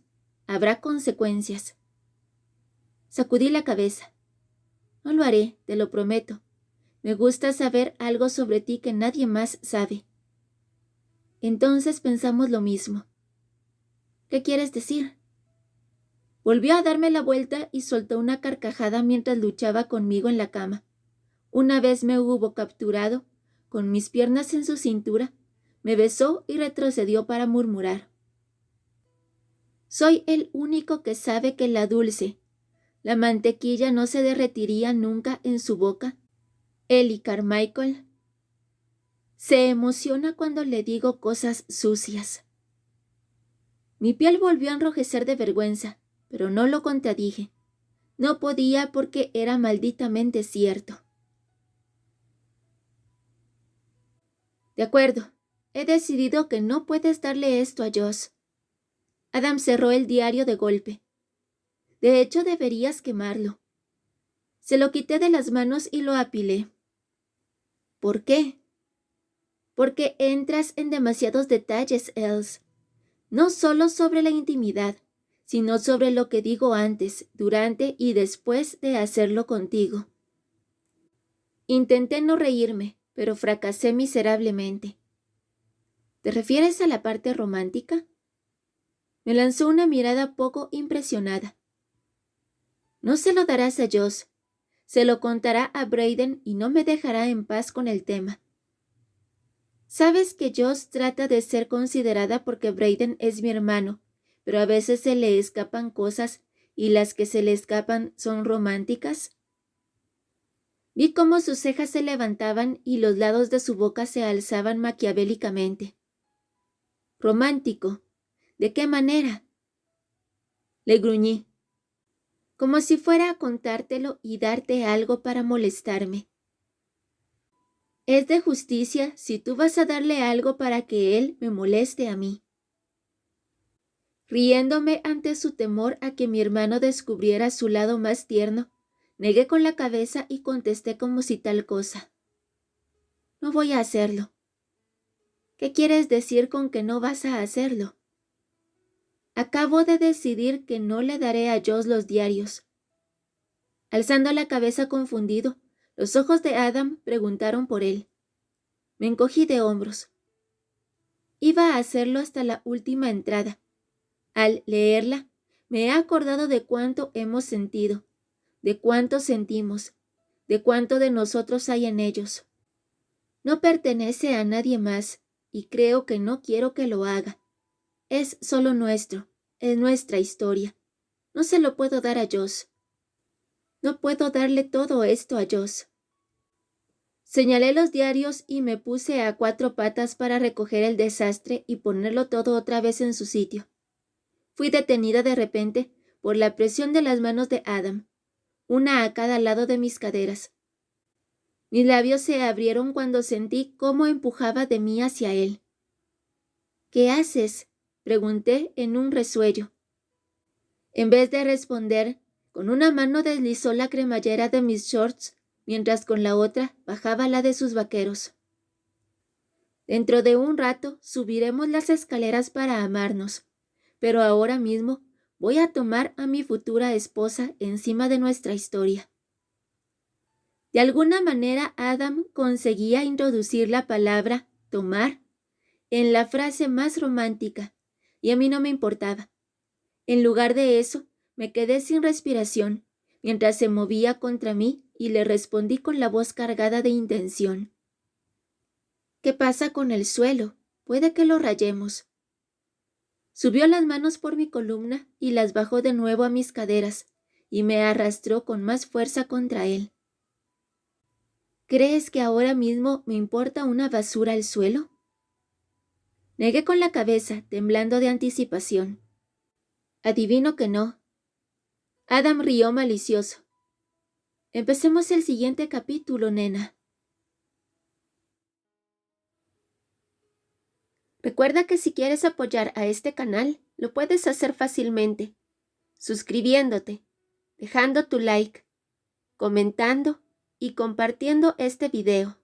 habrá consecuencias. Sacudí la cabeza. No lo haré, te lo prometo. Me gusta saber algo sobre ti que nadie más sabe. Entonces pensamos lo mismo. ¿Qué quieres decir? Volvió a darme la vuelta y soltó una carcajada mientras luchaba conmigo en la cama. Una vez me hubo capturado, con mis piernas en su cintura, me besó y retrocedió para murmurar. Soy el único que sabe que la dulce, la mantequilla no se derretiría nunca en su boca. Ellie Carmichael se emociona cuando le digo cosas sucias. Mi piel volvió a enrojecer de vergüenza, pero no lo contradije. No podía porque era malditamente cierto. De acuerdo, he decidido que no puedes darle esto a Joss. Adam cerró el diario de golpe. De hecho, deberías quemarlo. Se lo quité de las manos y lo apilé. ¿Por qué? Porque entras en demasiados detalles, Els. No solo sobre la intimidad, sino sobre lo que digo antes, durante y después de hacerlo contigo. Intenté no reírme, pero fracasé miserablemente. ¿Te refieres a la parte romántica? Me lanzó una mirada poco impresionada. No se lo darás a Joss. Se lo contará a Brayden y no me dejará en paz con el tema. Sabes que Joss trata de ser considerada porque Brayden es mi hermano, pero a veces se le escapan cosas y las que se le escapan son románticas. Vi cómo sus cejas se levantaban y los lados de su boca se alzaban maquiavélicamente. ¿Romántico? ¿De qué manera? Le gruñí, como si fuera a contártelo y darte algo para molestarme. Es de justicia si tú vas a darle algo para que él me moleste a mí. Riéndome ante su temor a que mi hermano descubriera su lado más tierno, negué con la cabeza y contesté como si tal cosa. No voy a hacerlo. ¿Qué quieres decir con que no vas a hacerlo? Acabo de decidir que no le daré a Joss los diarios. Alzando la cabeza confundido, los ojos de Adam preguntaron por él. Me encogí de hombros. Iba a hacerlo hasta la última entrada. Al leerla, me he acordado de cuánto hemos sentido, de cuánto sentimos, de cuánto de nosotros hay en ellos. No pertenece a nadie más, y creo que no quiero que lo haga. Es solo nuestro, es nuestra historia. No se lo puedo dar a Joss. No puedo darle todo esto a Joss. Señalé los diarios y me puse a cuatro patas para recoger el desastre y ponerlo todo otra vez en su sitio. Fui detenida de repente por la presión de las manos de Adam, una a cada lado de mis caderas. Mis labios se abrieron cuando sentí cómo empujaba de mí hacia él. ¿Qué haces?, pregunté en un resuello. En vez de responder, con una mano deslizó la cremallera de mis shorts, mientras con la otra bajaba la de sus vaqueros. Dentro de un rato subiremos las escaleras para amarnos, pero ahora mismo voy a tomar a mi futura esposa encima de nuestra historia. De alguna manera Adam conseguía introducir la palabra tomar en la frase más romántica, y a mí no me importaba. En lugar de eso, me quedé sin respiración, mientras se movía contra mí y le respondí con la voz cargada de intención. ¿Qué pasa con el suelo? Puede que lo rayemos. Subió las manos por mi columna y las bajó de nuevo a mis caderas, y me arrastró con más fuerza contra él. ¿Crees que ahora mismo me importa una basura el suelo? Negué con la cabeza, temblando de anticipación. Adivino que no. Adam rió malicioso. Empecemos el siguiente capítulo, nena. Recuerda que si quieres apoyar a este canal, lo puedes hacer fácilmente, suscribiéndote, dejando tu like, comentando y compartiendo este video.